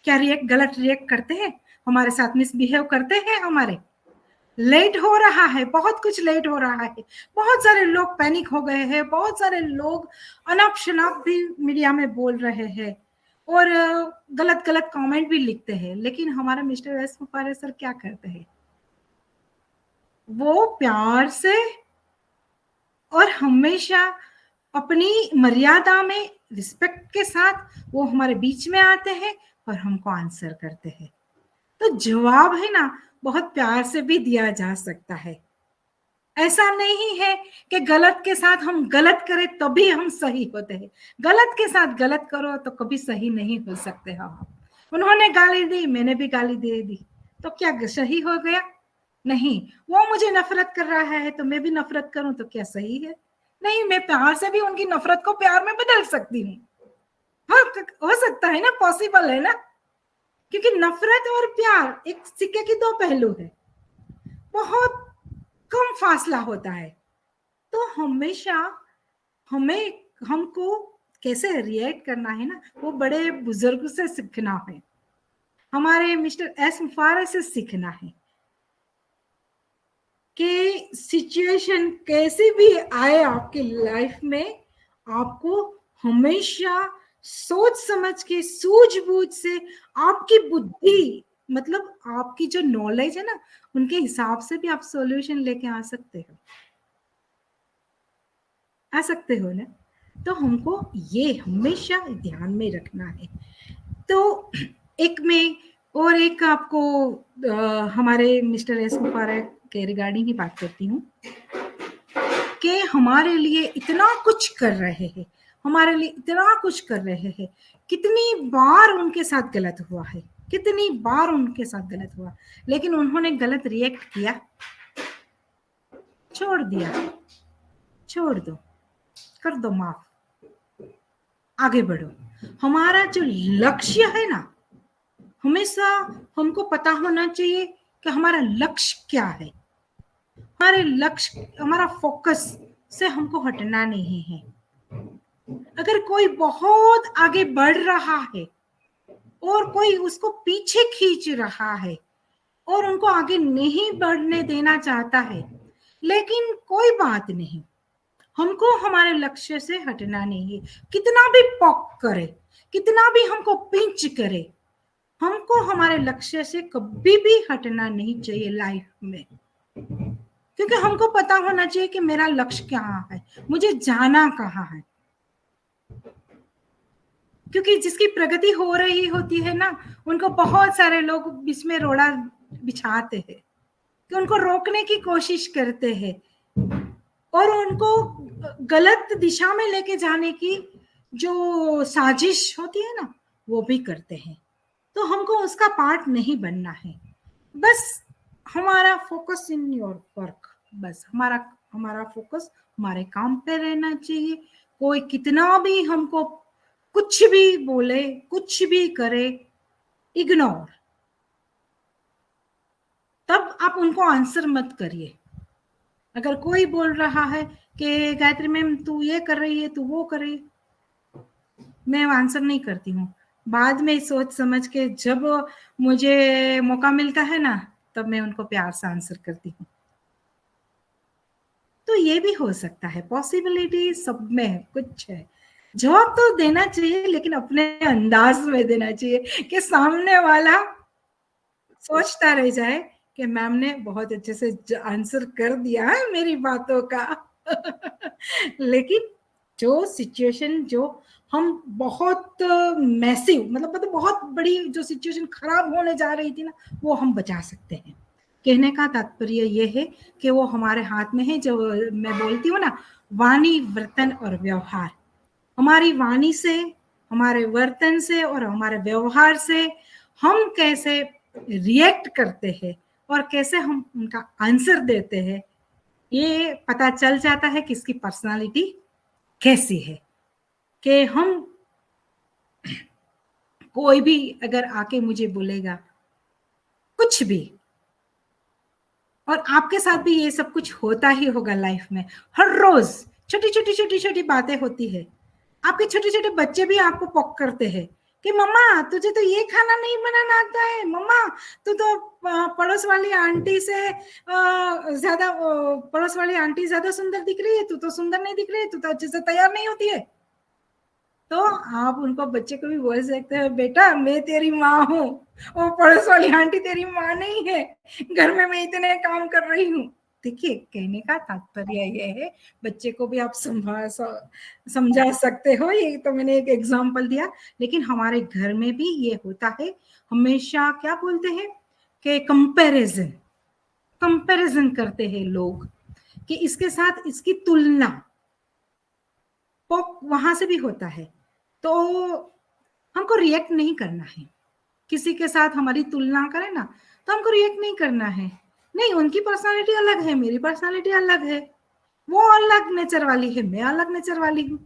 क्या गलत रिएक्ट करते हैं, हमारे साथ मिसबिहेव करते हैं, हमारे लेट हो रहा है, बहुत कुछ लेट हो रहा है, बहुत सारे लोग पैनिक हो गए हैं, बहुत सारे लोग अनाप शनाप भी मीडिया में बोल रहे हैं, और गलत गलत कमेंट भी लिखते हैं। लेकिन हमारे मिस्टर एस मुफारे सर क्या करते हैं, वो प्यार से और हमेशा अपनी मर्यादा में, रिस्पेक्ट के साथ वो हमारे बीच में आते हैं और हमको आंसर करते हैं। तो जवाब है ना बहुत प्यार से भी दिया जा सकता है। ऐसा नहीं है कि गलत के साथ हम गलत करें तभी हम सही होते हैं, गलत के साथ गलत करो तो कभी सही नहीं हो सकते हो आप। उन्होंने गाली दी, मैंने भी गाली दे दी, तो क्या सही हो गया? नहीं। वो मुझे नफरत कर रहा है तो मैं भी नफरत करूं तो क्या सही है? नहीं, मैं प्यार से भी उनकी नफरत को प्यार में बदल सकती हूँ। हो सकता है ना, पॉसिबल है ना, क्योंकि नफरत और प्यार एक सिक्के की दो पहलू है, बहुत कम फासला होता है। तो हमेशा हमको कैसे रिएक्ट करना है ना, वो बड़े बुजुर्ग से सीखना है, हमारे मिस्टर एस मुफारे से सीखना है कि सिचुएशन कैसी भी आए आपकी लाइफ में, आपको हमेशा सोच समझ के, सूझबूझ से, आपकी बुद्धि मतलब आपकी जो नॉलेज है ना, उनके हिसाब से भी आप सॉल्यूशन लेके आ सकते हो ना। तो हमको ये हमेशा ध्यान में रखना है। तो एक में और एक आपको हमारे मिस्टर एस मुफारा के रिगार्डिंग ही बात करती हूँ कि हमारे लिए इतना कुछ कर रहे हैं, हमारे लिए इतना कुछ कर रहे हैं, कितनी बार उनके साथ गलत हुआ है, कितनी बार उनके साथ गलत हुआ, लेकिन उन्होंने गलत रिएक्ट किया, छोड़ दिया, छोड़ दो, कर दो माफ, आगे बढ़ो। हमारा जो लक्ष्य है ना, हमेशा हमको पता होना चाहिए कि हमारा लक्ष्य क्या है। हमारे लक्ष्य, हमारा फोकस से हमको हटना नहीं है। अगर कोई बहुत आगे बढ़ रहा है और कोई उसको पीछे खींच रहा है और उनको आगे नहीं बढ़ने देना चाहता है, लेकिन कोई बात नहीं, हमको हमारे लक्ष्य से हटना नहीं है। कितना भी पॉक करे, कितना भी हमको पिंच करे, हमको हमारे लक्ष्य से कभी भी हटना नहीं चाहिए लाइफ में, क्योंकि हमको पता होना चाहिए कि मेरा लक्ष्य क्या है, मुझे जाना कहाँ है। क्योंकि जिसकी प्रगति हो रही होती है ना, उनको बहुत सारे लोग बीच में रोड़ा बिछाते हैं, कि उनको रोकने की कोशिश करते हैं और उनको गलत दिशा में लेके जाने की जो साजिश होती है ना, वो भी करते हैं। तो हमको उसका पार्ट नहीं बनना है। बस हमारा फोकस इन योर वर्क, बस हमारा फोकस हमारे काम पे रहना चाहिए। कोई कितना भी हमको कुछ भी बोले, कुछ भी करे, इग्नोर। तब आप उनको आंसर मत करिए। अगर कोई बोल रहा है कि गायत्री मैम तू ये कर रही है, तू वो कर रही है, मैं आंसर नहीं करती हूँ। बाद में सोच समझ के जब मुझे मौका मिलता है ना, तब मैं उनको प्यार से आंसर करती हूँ। तो ये भी हो सकता है, पॉसिबिलिटी सब में है, कुछ है। जवाब तो देना चाहिए, लेकिन अपने अंदाज में देना चाहिए कि सामने वाला सोचता रह जाए कि मैम ने बहुत अच्छे से आंसर कर दिया है मेरी बातों का। लेकिन जो सिचुएशन, जो हम बहुत मैसिव, मतलब बहुत बड़ी जो सिचुएशन खराब होने जा रही थी ना, वो हम बचा सकते हैं। कहने का तात्पर्य ये है कि वो हमारे हाथ में है। जो मैं बोलती हूँ ना, वाणी, वर्तन और व्यवहार। हमारी वाणी से, हमारे वर्तन से और हमारे व्यवहार से हम कैसे रिएक्ट करते हैं और कैसे हम उनका आंसर देते हैं, ये पता चल जाता है कि इसकी पर्सनालिटी कैसी है। कि हम, कोई भी अगर आके मुझे बोलेगा कुछ भी, और आपके साथ भी ये सब कुछ होता ही होगा लाइफ में, हर रोज छोटी छोटी बातें होती है। आपके छोटे छोटे बच्चे भी आपको पॉक करते हैं कि मम्मा तुझे तो ये खाना नहीं बनाना आता है, मम्मा तू तो पड़ोस वाली आंटी से ज्यादा, पड़ोस वाली आंटी ज्यादा सुंदर दिख रही है, तू तो सुंदर नहीं दिख रही है, तू तो अच्छे से तैयार नहीं होती है। तो आप उनको, बच्चे को भी बोल सकते हैं, बेटा मैं तेरी माँ हूँ, वो पड़ोस वाली आंटी तेरी माँ नहीं है, घर में मैं इतने काम कर रही हूँ। देखिए, कहने का तात्पर्य ये है, बच्चे को भी आप समझा सकते हो। ये तो मैंने एक एग्जांपल दिया, लेकिन हमारे घर में भी ये होता है। हमेशा क्या बोलते हैं कि कंपैरिजन करते हैं लोग, कि इसके साथ इसकी तुलना, वहां से भी होता है। तो हमको रिएक्ट नहीं करना है। किसी के साथ हमारी तुलना करें ना, तो हमको रिएक्ट नहीं करना है। नहीं, उनकी पर्सनालिटी अलग है, मेरी पर्सनालिटी अलग है, वो अलग नेचर वाली है, मैं अलग नेचर वाली हूँ।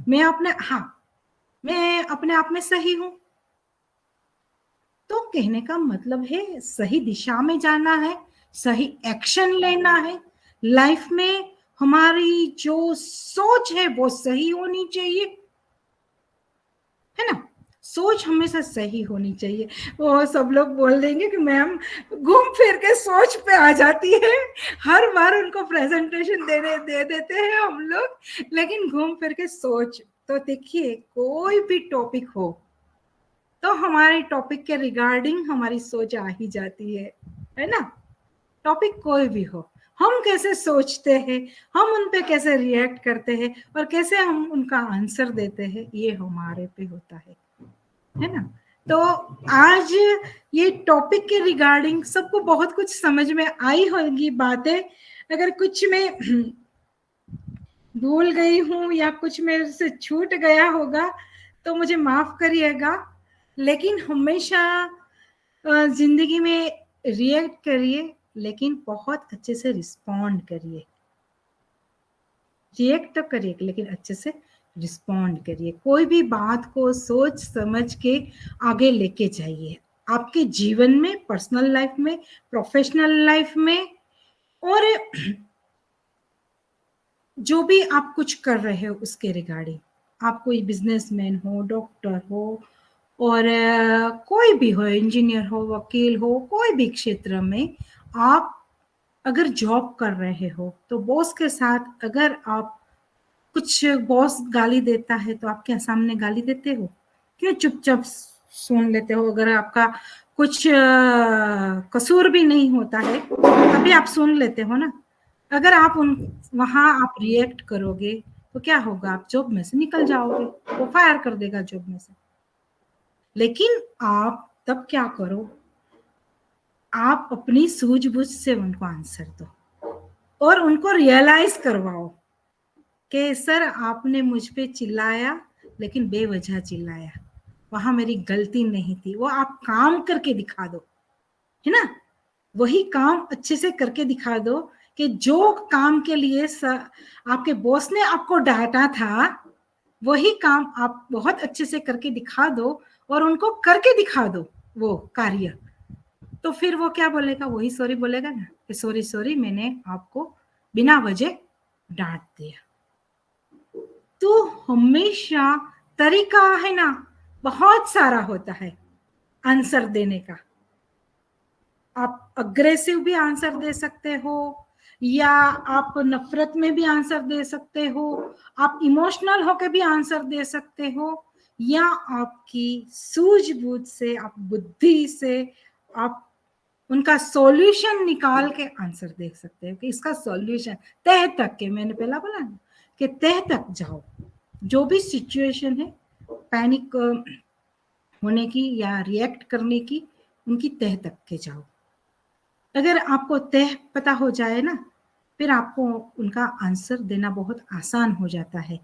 मैं अपने आप में सही हूँ। तो कहने का मतलब है, सही दिशा में जाना है, सही एक्शन लेना है। लाइफ में हमारी जो सोच है वो सही होनी चाहिए, है ना। सोच हमेशा सही होनी चाहिए। वो सब लोग बोल देंगे कि मैम घूम फिर के सोच पे आ जाती है, हर बार उनको प्रेजेंटेशन दे देते हैं हम लोग, लेकिन घूम फिर के सोच। तो देखिए, कोई भी टॉपिक हो तो हमारे टॉपिक के रिगार्डिंग हमारी सोच आ ही जाती है ना। टॉपिक कोई भी हो, हम कैसे सोचते हैं, हम उन पे कैसे रिएक्ट करते हैं और कैसे हम उनका आंसर देते हैं, ये हमारे पे होता है ना। तो आज ये टॉपिक के रिगार्डिंग सबको बहुत कुछ समझ में आई होगी बातें। अगर कुछ मैं भूल गई हूँ या कुछ मेरे से छूट गया होगा तो मुझे माफ करिएगा। लेकिन हमेशा जिंदगी में रिएक्ट करिए, लेकिन बहुत अच्छे से रिस्पॉन्ड करिए। रिएक्ट तो करिए लेकिन अच्छे से रिस्पॉन्ड करिए। कोई भी बात को सोच समझ के आगे लेके जाइए, आपके जीवन में, पर्सनल लाइफ में, प्रोफेशनल लाइफ में, और जो भी आप कुछ कर रहे हो उसके रिगार्डिंग। आप कोई बिजनेसमैन हो, डॉक्टर हो, और कोई भी हो, इंजीनियर हो, वकील हो, कोई भी क्षेत्र में आप अगर जॉब कर रहे हो तो बॉस के साथ अगर आप कुछ, बॉस गाली देता है तो आप क्या सामने गाली देते हो? क्यों चुपचाप सुन लेते हो? अगर आपका कुछ कसूर भी नहीं होता है तभी आप सुन लेते हो ना। अगर आप वहां आप रिएक्ट करोगे तो क्या होगा? आप जॉब में से निकल जाओगे, वो फायर कर देगा जॉब में से। लेकिन आप तब क्या करो, आप अपनी सूझबूझ से उनको आंसर दो और उनको रियलाइज करवाओ कि सर आपने मुझ पे चिल्लाया, लेकिन बेवजह चिल्लाया, वहां मेरी गलती नहीं थी। वो आप काम करके दिखा दो, है ना? वही काम अच्छे से करके दिखा दो कि जो काम के लिए आपके बॉस ने आपको डांटा था, वही काम आप बहुत अच्छे से करके दिखा दो और उनको करके दिखा दो वो कार्य। तो फिर वो क्या बोलेगा? वही सॉरी बोलेगा ना कि सॉरी सॉरी, मैंने आपको बिना वजह डांट दिया। तो हमेशा तरीका है ना, बहुत सारा होता है आंसर देने का। आप अग्रेसिव भी आंसर दे सकते हो, या आप नफरत में भी आंसर दे सकते हो, आप इमोशनल होकर भी आंसर दे सकते हो, या आपकी सूझबूझ से, आप बुद्धि से आप उनका सॉल्यूशन निकाल के आंसर दे सकते हो कि इसका सॉल्यूशन तह तक के, मैंने पहला बोला ना कि तह तक जाओ। जो भी सिचुएशन है पैनिक होने की या रिएक्ट करने की, उनकी तह तक के जाओ। अगर आपको तह पता हो जाए ना, फिर आपको उनका आंसर देना बहुत आसान हो जाता है।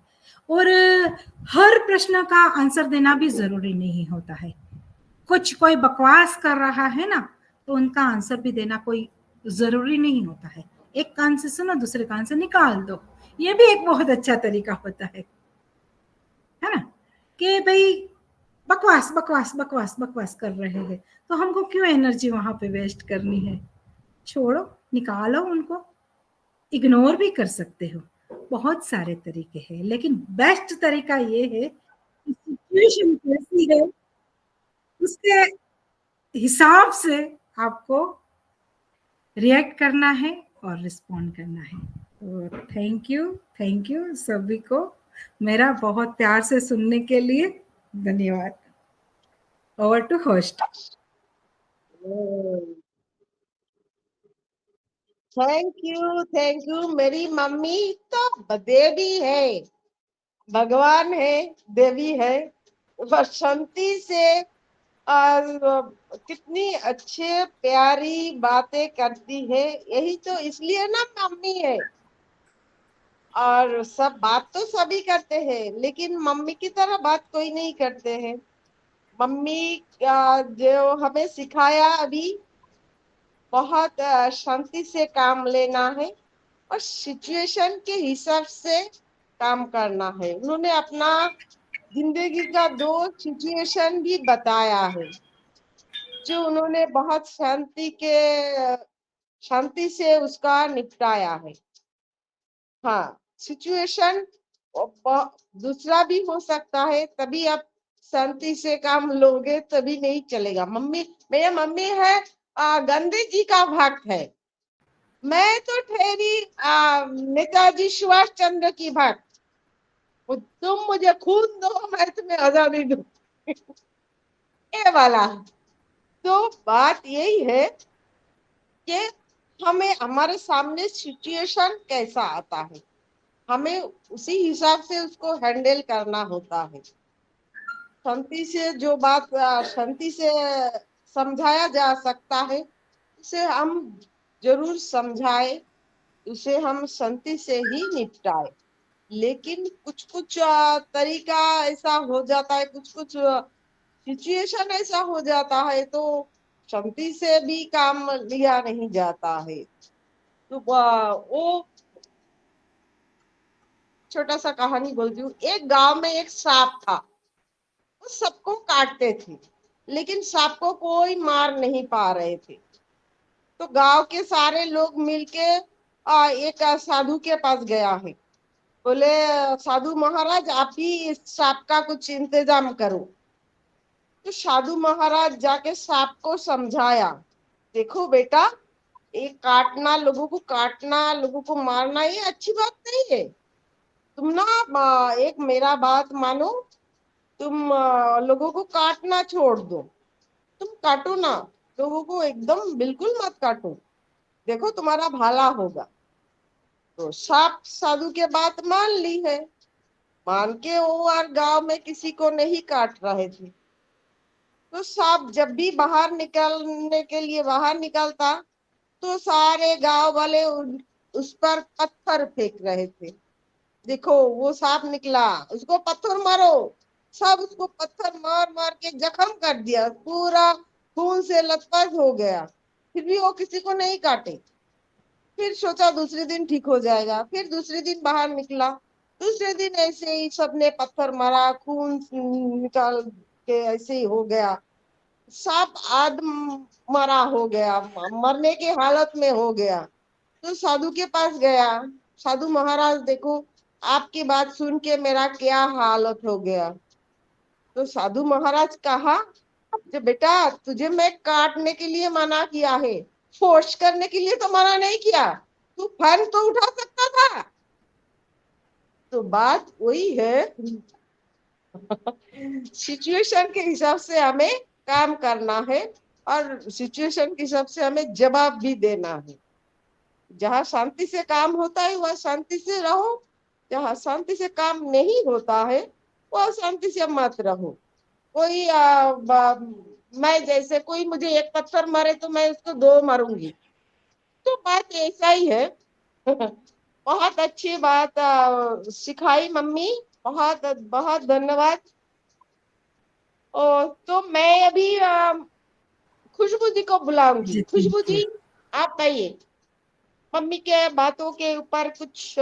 और हर प्रश्न का आंसर देना भी जरूरी नहीं होता है। कोई बकवास कर रहा है ना, तो उनका आंसर भी देना कोई जरूरी नहीं होता है। एक कान से सुनो, दूसरे कान से निकाल दो, ये भी एक बहुत अच्छा तरीका होता है ना? कि भाई बकवास बकवास बकवास बकवास कर रहे हैं तो हमको क्यों एनर्जी वहां पे वेस्ट करनी है? छोड़ो, निकालो उनको। इग्नोर भी कर सकते हो, बहुत सारे तरीके हैं, लेकिन बेस्ट तरीका ये है कि सिचुएशन कैसी है उसके हिसाब से आपको रिएक्ट करना है और रिस्पॉन्ड करना है। तो थैंक यू सभी को मेरा बहुत प्यार से सुनने के लिए। धन्यवाद। Over to host. Thank you. मेरी मम्मी तो देवी है, भगवान है, देवी है। बसंती से कितनी अच्छे प्यारी बातें करती है, यही तो इसलिए ना मम्मी है। और सब बात तो सभी करते हैं, लेकिन मम्मी की तरह बात कोई नहीं करते हैं। मम्मी जो हमें सिखाया अभी, बहुत शांति से काम लेना है और सिचुएशन के हिसाब से काम करना है। उन्होंने अपना जिंदगी का 2 सिचुएशन भी बताया है, जो उन्होंने बहुत शांति से उसका निपटाया है। हाँ, सिचुएशन दूसरा भी हो सकता है, तभी आप शांति से काम लोगे, तभी नहीं चलेगा। मेरी मम्मी है गांधी जी का भक्त है, मैं तो ठहरी नेताजी सुभाष चंद्र की भक्त। तुम मुझे खून दो, मैं तुम्हें आजादी दूं। ये वाला। तो बात यही है कि हमें हमारे सामने सिचुएशन कैसा आता है, हमें उसी हिसाब से उसको हैंडल करना होता है। शांति से जो बात शांति से समझाया जा सकता है, उसे हम जरूर समझाए, उसे हम शांति से ही निपटाए। लेकिन कुछ कुछ तरीका ऐसा हो जाता है, कुछ कुछ सिचुएशन ऐसा हो जाता है तो शांति से भी काम लिया नहीं जाता है। तो वो छोटा सा कहानी बोलती हूँ। एक गांव में एक सांप था, वो सबको काटते थे, लेकिन सांप को कोई मार नहीं पा रहे थे। तो गांव के सारे लोग मिलके एक साधु के पास गया है। बोले, साधु महाराज आप ही इस सांप का कुछ इंतजाम करो। तो साधु महाराज जाके सांप को समझाया, देखो बेटा, ये काटना, लोगों को काटना, लोगों को मारना ये अच्छी बात नहीं है। तुम ना एक मेरा बात मानो, तुम लोगों को काटना छोड़ दो, तुम काटो ना, लोगों को एकदम बिल्कुल मत काटो, देखो तुम्हारा भला होगा। तो सांप साधु के बात मान ली है, मान के वो और गांव में किसी को नहीं काट रहे थे। तो सांप जब भी बाहर निकलने के लिए बाहर निकलता तो सारे गांव वाले उस पर पत्थर फेंक रहे थे। देखो वो सांप निकला, उसको पत्थर मारो। सब उसको पत्थर मार मार के जख्म कर दिया, पूरा खून से लथपथ हो गया, फिर भी वो किसी को नहीं काटे। फिर सोचा दूसरे दिन ठीक हो जाएगा, फिर दूसरे दिन बाहर निकला, दूसरे दिन ऐसे ही सबने पत्थर मारा, खून निकाल के ऐसे ही हो गया। सांप आध मरा हो गया, मरने की हालत में हो गया। तो साधु के पास गया, साधु महाराज देखो आपकी बात सुन के मेरा क्या हालत हो गया। तो साधु महाराज कहा, जो बेटा तुझे मैं काटने के लिए मना किया है, फोर्स करने के लिए तो मना नहीं किया, तू फन तो उठा सकता था। तो बात वही है, सिचुएशन के हिसाब से हमें काम करना है और सिचुएशन के हिसाब से हमें जवाब भी देना है। जहाँ शांति से काम होता है वह शांति से रहो, जहाँ शांति से काम नहीं होता है वह शांति से मत रहो। कोई मैं जैसे कोई मुझे एक पत्थर मारे तो मैं उसको दो मारूंगी, तो बात ऐसा ही है। बहुत अच्छी बात सिखाई मम्मी, बहुत बहुत धन्यवाद। तो मैं अभी खुशबू जी को बुलाऊंगी। जी खुशबू थैंक यू। जी आप आइए, मम्मी के बातों के ऊपर कुछ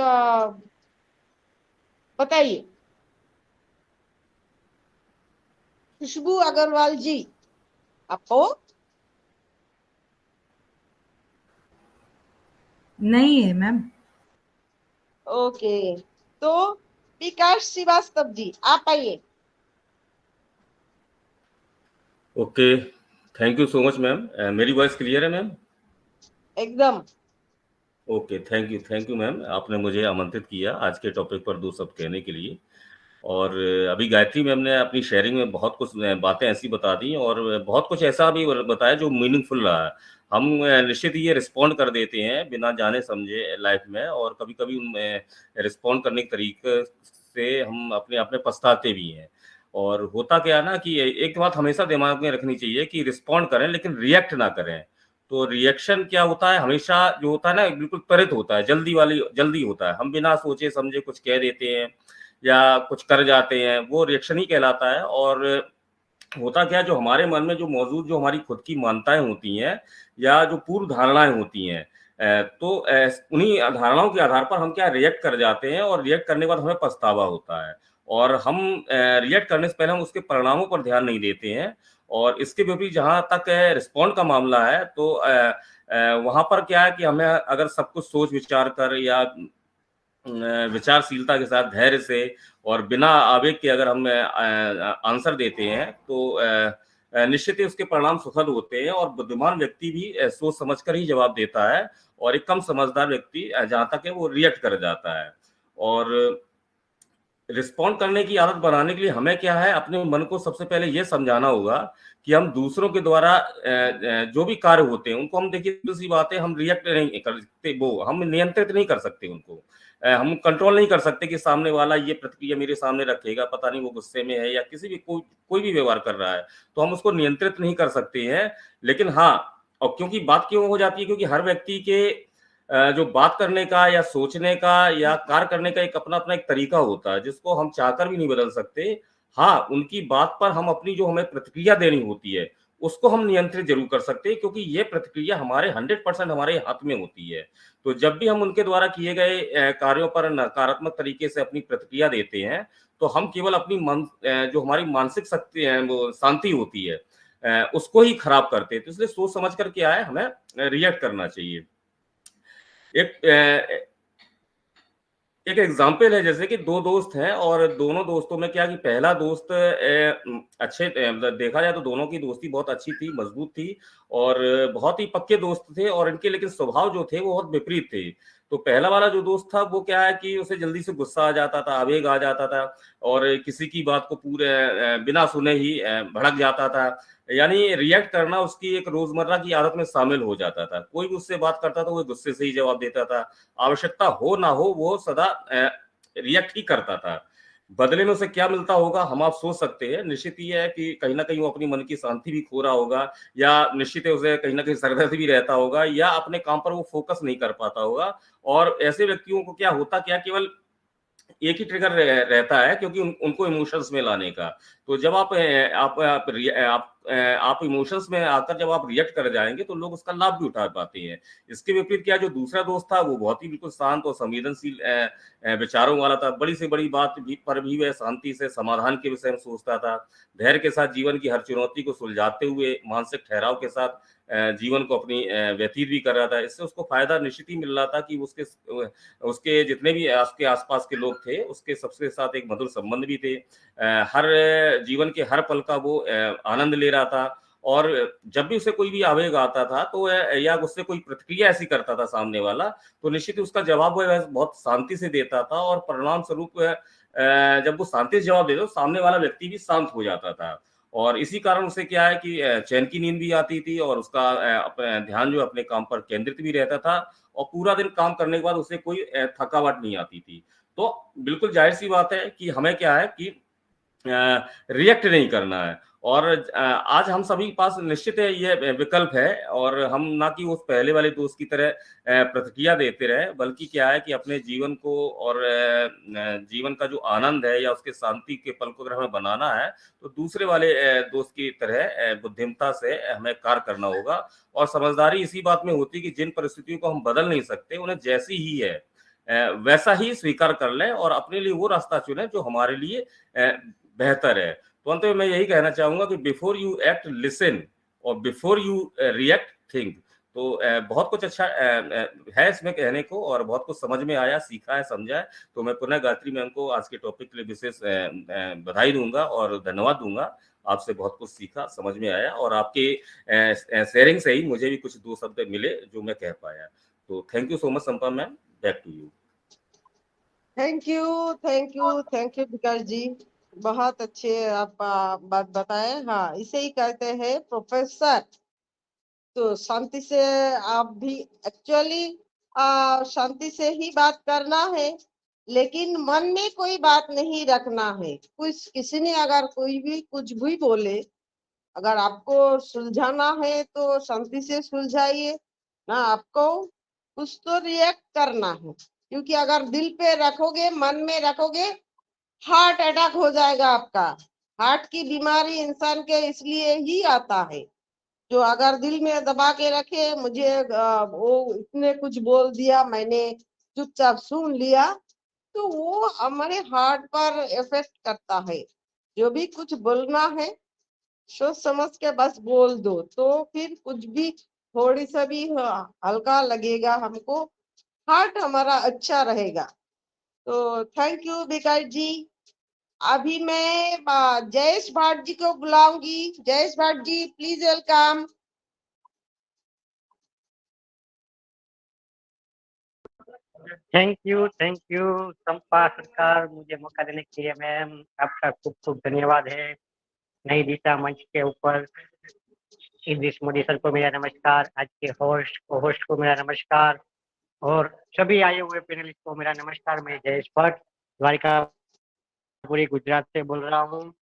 बताइए। खुशबू अग्रवाल जी, आपको नहीं है मैम। ओके। तो विकास श्रीवास्तव जी आप आइए। Okay, thank you so much ma'am. मेरी वॉइस क्लियर है मैम? एकदम। ओके, थैंक यू मैम, आपने मुझे आमंत्रित किया आज के टॉपिक पर दो शब्द कहने के लिए। और अभी गायत्री मैम ने अपनी शेयरिंग में बहुत कुछ बातें ऐसी बता दी और बहुत कुछ ऐसा भी बताया जो मीनिंगफुल रहा है। हम निश्चित ही ये रिस्पॉन्ड कर देते हैं बिना जाने समझे लाइफ में, और कभी कभी उनमें रिस्पॉन्ड करने के तरीके से हम अपने आप में पछताते भी हैं। और होता क्या है ना कि एक बात हमेशा दिमाग में रखनी चाहिए कि रिस्पॉन्ड करें लेकिन रिएक्ट ना करें। तो रिएक्शन क्या होता है, हमेशा जो होता है ना बिल्कुल त्वरित होता है, जल्दी होता है, हम बिना सोचे समझे कुछ कह देते हैं या कुछ कर जाते हैं, वो रिएक्शन ही कहलाता है। और होता क्या है, जो हमारे मन में जो मौजूद जो हमारी खुद की मान्यताएं होती हैं या जो पूर्व धारणाएं होती हैं, तो उन्हीं धारणाओं के आधार पर हम क्या रिएक्ट कर जाते हैं और रिएक्ट करने के बाद हमें पछतावा होता है। और हम रिएक्ट करने से पहले हम उसके परिणामों पर ध्यान नहीं देते हैं। और इसके विपरीत जहाँ तक रिस्पॉन्ड का मामला है तो वहां पर क्या है कि हमें अगर सब कुछ सोच विचार कर या विचारशीलता के साथ धैर्य से और बिना आवेग के अगर हम आंसर देते हैं तो निश्चित ही उसके परिणाम सुखद होते हैं। और बुद्धिमान व्यक्ति भी सोच समझकर ही जवाब देता है, और एक कम समझदार व्यक्ति जहां तक है वो रिएक्ट कर जाता है। और रिस्पॉन्ड करने की आदत बनाने के लिए हमें क्या है, अपने मन को सबसे पहले ये समझाना होगा कि हम दूसरों के द्वारा जो भी कार्य होते हैं उनको हम, देखिए दूसरी बात है, हम रिएक्ट नहीं कर सकते, वो हम नियंत्रित नहीं कर सकते उनको, हम कंट्रोल नहीं कर सकते कि सामने वाला ये प्रतिक्रिया मेरे सामने रखेगा, पता नहीं वो गुस्से में है या किसी भी कोई भी व्यवहार कर रहा है, तो हम उसको नियंत्रित नहीं कर सकते हैं। लेकिन हाँ, और क्योंकि बात क्यों हो जाती है, क्योंकि हर व्यक्ति के जो बात करने का या सोचने का या कार्य करने का एक अपना अपना एक तरीका होता है जिसको हम चाहकर भी नहीं बदल सकते। हाँ, उनकी बात पर हम अपनी जो हमें प्रतिक्रिया देनी होती है, उसको हम नियंत्रित ज़रूर कर सकते हैं, क्योंकि ये प्रतिक्रिया हमारे 100% हमारे हाथ में होती है। तो जब भी हम उनके द्वारा किए गए कार्यों पर नकारात्मक तरीके से अपनी प्रतिक्रिया देते हैं, तो हम केवल अपनी जो हमारी मानसिक शक्ति है, वो शांति होती है, उसको ही खराब करते हैं। तो इसलिए सोच समझ कर क्या है, हमें रिएक्ट करना चाहिए। एक एक एग्जाम्पल है, जैसे कि 2 दोस्त हैं और दोनों दोस्तों में क्या कि पहला दोस्त मतलब देखा जाए तो दोनों की दोस्ती बहुत अच्छी थी, मजबूत थी और बहुत ही पक्के दोस्त थे और इनके लेकिन स्वभाव जो थे वो बहुत विपरीत थे। तो पहला वाला जो दोस्त था वो क्या है कि उसे जल्दी से गुस्सा आ जाता था, आवेग आ जाता था और किसी की बात को पूरे बिना सुने ही भड़क जाता था। यानी रिएक्ट करना उसकी एक रोजमर्रा की आदत में शामिल हो जाता था। कोई भी उससे बात करता था, वो गुस्से से ही जवाब देता था। आवश्यकता हो ना हो वो सदा रिएक्ट ही करता था। बदले में उसे क्या मिलता होगा हम आप सोच सकते हैं। निश्चित ही है कि कहीं न कहीं वो अपनी मन की शांति भी खो रहा होगा या निश्चित है उसे कहीं न कहीं सरदर्द भी रहता होगा या अपने काम पर वो फ़ोकस नहीं कर पाता होगा और ऐसे व्यक्तियों को क्या होता क्या केवल एक ही ट्रिगर रहता है क्योंकि उनको इमोशंस में लाने का। तो जब आप इमोशंस में आकर जब आप रिएक्ट कर जाएँगे तो लोग उसका लाभ भी उठा पाते हैं। इसके विपरीत क्या जो दूसरा दोस्त था वो बहुत ही बिल्कुल शांत और संवेदनशील विचारों वाला था। बड़ी से बड़ी बात भी वह शांति से समाधान के विषय में सोचता था। धैर्य के साथ जीवन की हर चुनौती को सुलझाते हुए मानसिक ठहराव के साथ जीवन को अपनी व्यतीत भी कर रहा था। इससे उसको फ़ायदा निश्चित ही मिल रहा था कि उसके जितने भी उसके आस-पास के लोग थे, उसके सबके साथ एक मधुर संबंध भी थे। हर जीवन के हर पल का वो आनंद ले रहा था और जब भी उसे कोई भी आवेग आता था, तो या उससे कोई प्रतिक्रिया ऐसी करता था सामने वाला, तो निश्चित ही उसका जवाब वह बहुत शांति से देता था और परिणाम स्वरूप जब वो शांति से जवाब देता, तो सामने वाला व्यक्ति भी शांत हो जाता था। और इसी कारण उसे क्या है कि चैन की नींद भी आती थी और उसका ध्यान जो है अपने काम पर केंद्रित भी रहता था और पूरा दिन काम करने के बाद उसे कोई थकावट नहीं आती थी। तो बिल्कुल ज़ाहिर-सी बात है कि हमें क्या है कि रिएक्ट नहीं करना है और आज हम सभी के पास निश्चित है ये विकल्प है और हम ना कि उस पहले वाले दोस्त की तरह प्रतिक्रिया देते रहे बल्कि क्या है कि अपने जीवन को और जीवन का जो आनंद है या उसके शांति के पल को अगर हमें बनाना है तो दूसरे वाले दोस्त की तरह बुद्धिमत्ता से हमें कार्य करना होगा और समझदारी इसी बात में होती है कि जिन परिस्थितियों को हम बदल नहीं सकते उन्हें जैसी ही है वैसा ही स्वीकार कर लें और अपने लिए वो रास्ता चुनें जो हमारे लिए बेहतर है। तो अंत में मैं यही कहना चाहूँगा कि बिफोर यू एक्ट लिसन और बिफोर यू रिएक्ट थिंक। तो बहुत कुछ अच्छा है इसमें कहने को और बहुत कुछ समझ में आया, सीखा है, समझा है। तो मैं पुनः गायत्री मैम को आज के टॉपिक के लिए विशेष बधाई दूँगा और धन्यवाद दूँगा। आपसे बहुत कुछ सीखा, समझ में आया और आपके शेयरिंग से ही मुझे भी कुछ 2 शब्द मिले जो मैं कह पाया। तो thank you so much Sampa ma'am. Back to you. Thank you Vikas ji. बहुत अच्छे आप बात बताए। हाँ, इसे ही कहते हैं प्रोफेसर। तो शांति से आप भी एक्चुअली शांति से ही बात करना है, लेकिन मन में कोई बात नहीं रखना है। कुछ किसी ने अगर कोई भी कुछ भी बोले, अगर आपको सुलझाना है तो शांति से सुलझाइए ना। आपको कुछ तो रिएक्ट करना है, क्योंकि अगर दिल पे रखोगे, मन में रखोगे, हार्ट अटैक हो जाएगा आपका। हार्ट की बीमारी इंसान के इसलिए ही आता है, जो अगर दिल में दबा के रखे, मुझे वो इसने कुछ बोल दिया, मैंने चुपचाप सुन लिया, तो वो हमारे हार्ट पर इफेक्ट करता है। जो भी कुछ बोलना है सोच समझ के बस बोल दो, तो फिर कुछ भी थोड़ी सा भी हल्का लगेगा हमको, हार्ट हमारा अच्छा रहेगा। तो थैंक यू विकास जी। अभी मैं जयेश भाट जी को बुलाऊंगी। जयेश भाट जी, प्लीज वेलकम। थैंक यू संपा सरकार, मुझे मौका देने के लिए मैम आपका खूब खूब धन्यवाद है। नई दिशा मंच के ऊपर इंग्लिश मोदी सर को मेरा नमस्कार, आज के होस्ट को मेरा नमस्कार और सभी आए हुए पैनलिस्ट को मेरा नमस्कार। मैं जयेश भट्ट द्वारिका पूरी गुजरात से बोल रहा हूँ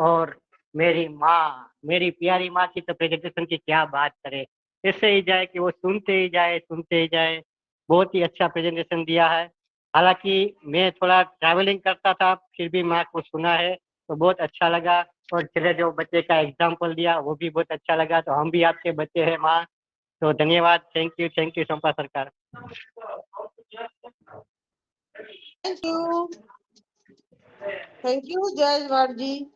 और मेरी प्यारी माँ की तो प्रेजेंटेशन की क्या बात करें। इससे ही जाए कि वो सुनते ही जाए। बहुत ही अच्छा प्रेजेंटेशन दिया है। हालांकि मैं थोड़ा ट्रैवलिंग करता था, फिर भी माँ को सुना है तो बहुत अच्छा लगा। और चले जो बच्चे का एग्जाम्पल दिया वो भी बहुत अच्छा लगा। तो हम भी आपके बच्चे हैं माँ। तो धन्यवाद। थैंक यू संपा सरकार। थैंक यू जय भाट जी,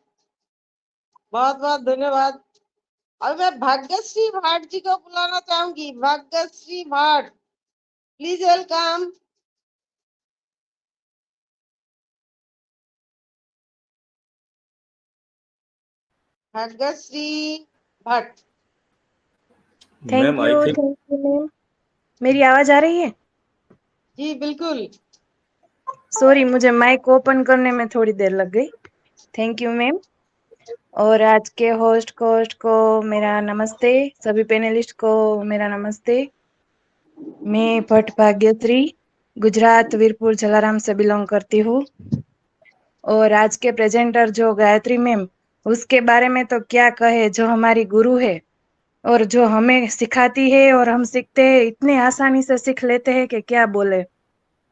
बहुत बहुत धन्यवाद। और मैं भाग्यश्री भाट जी को बुलाना चाहूंगी। Bhagyashree Bhat, please welcome. Bhagyashree Bhatt. Ma'am I think thank you ma'am. मेरी आवाज आ रही है? जी बिल्कुल। सॉरी, मुझे माइक ओपन करने में थोड़ी देर लग गई। Thank you ma'am. और आज के होस्ट को मेरा नमस्ते, सभी पैनलिस्ट को मेरा नमस्ते। मैं भट्ट भाग्यश्री गुजरात वीरपुर जलाराम से बिलोंग करती हूँ। और आज के प्रेजेंटर जो गायत्री मैम, उसके बारे में तो क्या कहे, जो हमारी गुरु है और जो हमें सिखाती है और हम सीखते हैं, इतने आसानी से सीख लेते हैं कि क्या बोले।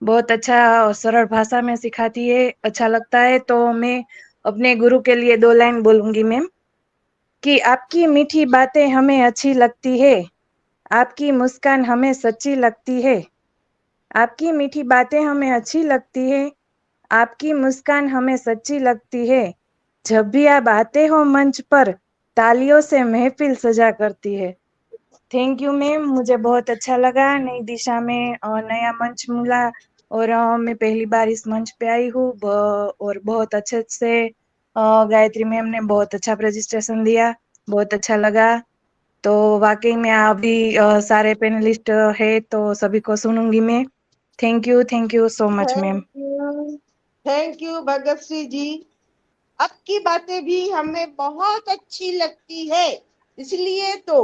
बहुत अच्छा और सरल भाषा में सिखाती है, अच्छा लगता है। तो मैं अपने गुरु के लिए 2 लाइन बोलूंगी मैम, कि आपकी मीठी बातें हमें अच्छी लगती है, आपकी मुस्कान हमें सच्ची लगती है। आपकी मीठी बातें हमें अच्छी लगती है, आपकी मुस्कान हमें सच्ची लगती है। जब भी आप आते हो मंच पर, तालियों से महफिल सजा करती है। थैंक यू मैम, मुझे बहुत अच्छा लगा। नई दिशा में नया मंच मिला और मैं पहली बार इस मंच पे आई हूँ और बहुत अच्छे से गायत्री मैम ने बहुत अच्छा प्रेजेंटेशन दिया, बहुत अच्छा लगा। तो वाकई में अभी सारे पैनलिस्ट है तो सभी को सुनूंगी मैं। Thank you so much ma'am. Thank you Bhagatshree ji. आपकी बातें भी हमें बहुत अच्छी लगती है, इसलिए तो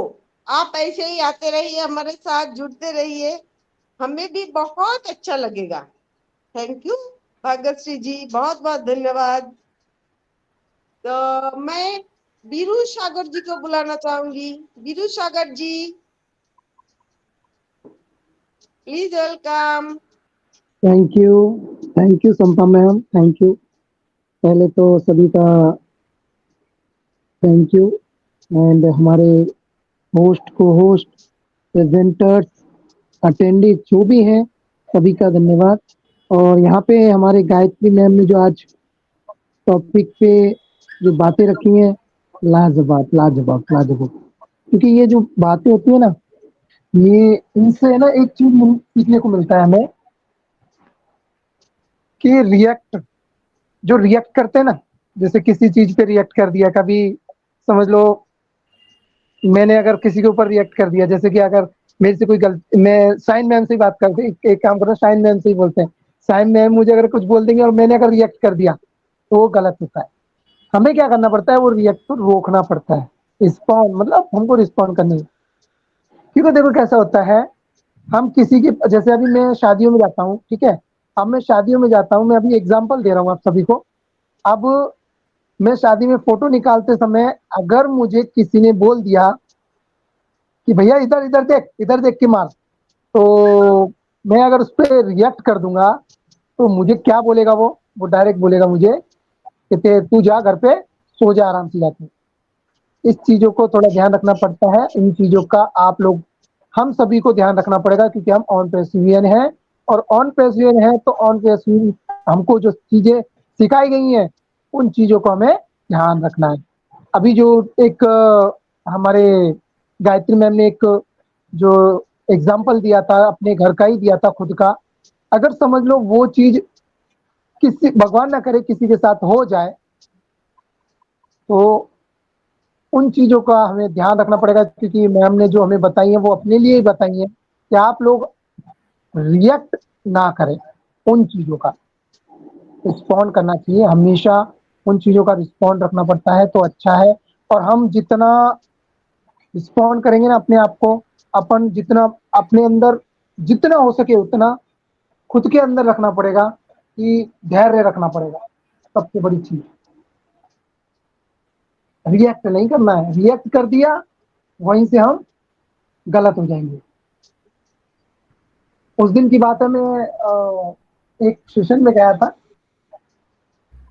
आप ऐसे ही आते रहिए, हमारे साथ जुड़ते रहिए, हमें भी बहुत अच्छा लगेगा। थैंक यू भाग्यश्री जी, बहुत बहुत धन्यवाद। तो मैं बीरू सागर जी को बुलाना चाहूंगी। Biru Sagar ji, please welcome. Thank you Sampa ma'am, thank you. पहले तो सभी का थैंक यू। एंड हमारे होस्ट को होस्ट प्रेजेंटर्स अटेंडी जो भी हैं सभी का धन्यवाद। और यहाँ पे हमारे गायत्री मैम ने जो आज टॉपिक पे जो बातें रखी हैं, लाजवाब लाजवाब लाजवाब। क्योंकि ये जो बातें होती है ना, ये इनसे ना एक चीज सीखने को मिलता है हमें कि जो रिएक्ट करते हैं ना, जैसे किसी चीज पे रिएक्ट कर दिया, कभी समझ लो मैंने अगर किसी के ऊपर रिएक्ट कर दिया, जैसे कि अगर मेरे से कोई गलती, मैं साइन मैम से ही बात करते, एक काम करते हैं साइन मैम से ही बोलते हैं। साइन मैम मुझे अगर कुछ बोल देंगे और मैंने अगर रिएक्ट कर दिया तो वो गलत होता है। हमें क्या करना पड़ता है, वो रिएक्ट को रोकना पड़ता है। रिस्पॉन्ड मतलब हमको रिस्पॉन्ड करनी है। क्योंकि देखो कैसा होता है, हम किसी की, जैसे अभी मैं शादियों में जाता हूँ, ठीक है, अब मैं शादियों में जाता हूँ, मैं अभी एग्जाम्पल दे रहा हूँ आप सभी को। अब मैं शादी में फोटो निकालते समय अगर मुझे किसी ने बोल दिया कि भैया इधर इधर देख के मार, तो मैं अगर उस पर रिएक्ट कर दूंगा तो मुझे क्या बोलेगा, वो डायरेक्ट बोलेगा मुझे कि तू जा घर पे सो जा आराम से जाके। इस चीजों को थोड़ा ध्यान रखना पड़ता है। इन चीजों का आप लोग, हम सभी को ध्यान रखना पड़ेगा, क्योंकि हम ऑन पेसिवियन हैं। और ऑन पेसिवियन है तो ऑन पेसिवियन हमको जो चीजें सिखाई गई हैं उन चीजों को हमें ध्यान रखना है। अभी जो एक हमारे गायत्री मैम ने एक जो एग्जाम्पल दिया था, अपने घर का ही दिया था, खुद का, अगर समझ लो वो चीज किसी, भगवान ना करे किसी के साथ हो जाए, तो उन चीजों का हमें ध्यान रखना पड़ेगा। क्योंकि मैम ने जो हमें बताई है वो अपने लिए ही बताई है कि आप लोग रिएक्ट ना करें, उन चीजों का रिस्पॉन्ड करना चाहिए। हमेशा उन चीजों का रिस्पॉन्ड रखना पड़ता है तो अच्छा है। और हम जितना रिस्पॉन्ड करेंगे ना अपने आप को, अपन जितना अपने अंदर जितना हो सके उतना खुद के अंदर रखना पड़ेगा, कि धैर्य रखना पड़ेगा। सबसे बड़ी चीज, रिएक्ट नहीं करना है। रिएक्ट कर दिया वहीं से हम गलत हो जाएंगे। उस दिन की बात है, मैं एक सेशन में गया था,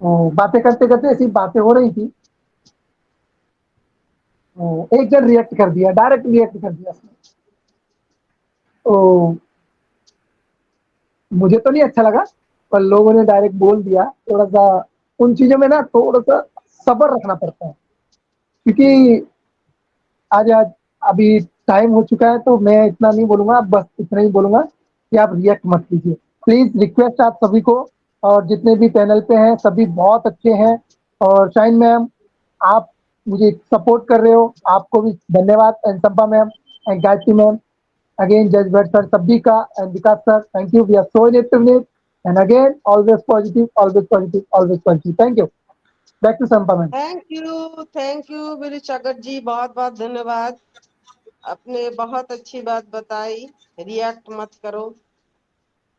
तो बातें करते करते ऐसी बातें हो रही थी, तो एक जन रिएक्ट कर दिया, डायरेक्ट रिएक्ट कर दिया उसने। तो मुझे तो नहीं अच्छा लगा, पर लोगों ने डायरेक्ट बोल दिया। थोड़ा सा उन चीजों में ना थोड़ा सा सब्र रखना पड़ता है, क्योंकि आज आज अभी टाइम हो चुका है, तो मैं इतना नहीं बोलूंगा, बस इतना ही बोलूंगा कि आप रिएक्ट मत कीजिए प्लीज। रिक्वेस्ट आप सभी को, और जितने भी पैनल पे हैं सभी बहुत अच्छे हैं। और शाइन मैम, आप मुझे सपोर्ट कर रहे हो, आपको भी धन्यवाद। And Sampa ma'am and Gayatri ma'am, again जज भट्ट सर, सभी का, and Vikas sir, thank you. We are so in it, and again always positive, always positive, always positive. Thank you. Back to Sampa ma'am. Thank you Veeru Sagar ji, बहुत बहुत धन्यवाद। आपने बहुत अच्छी बात बताई, रिएक्ट मत करो,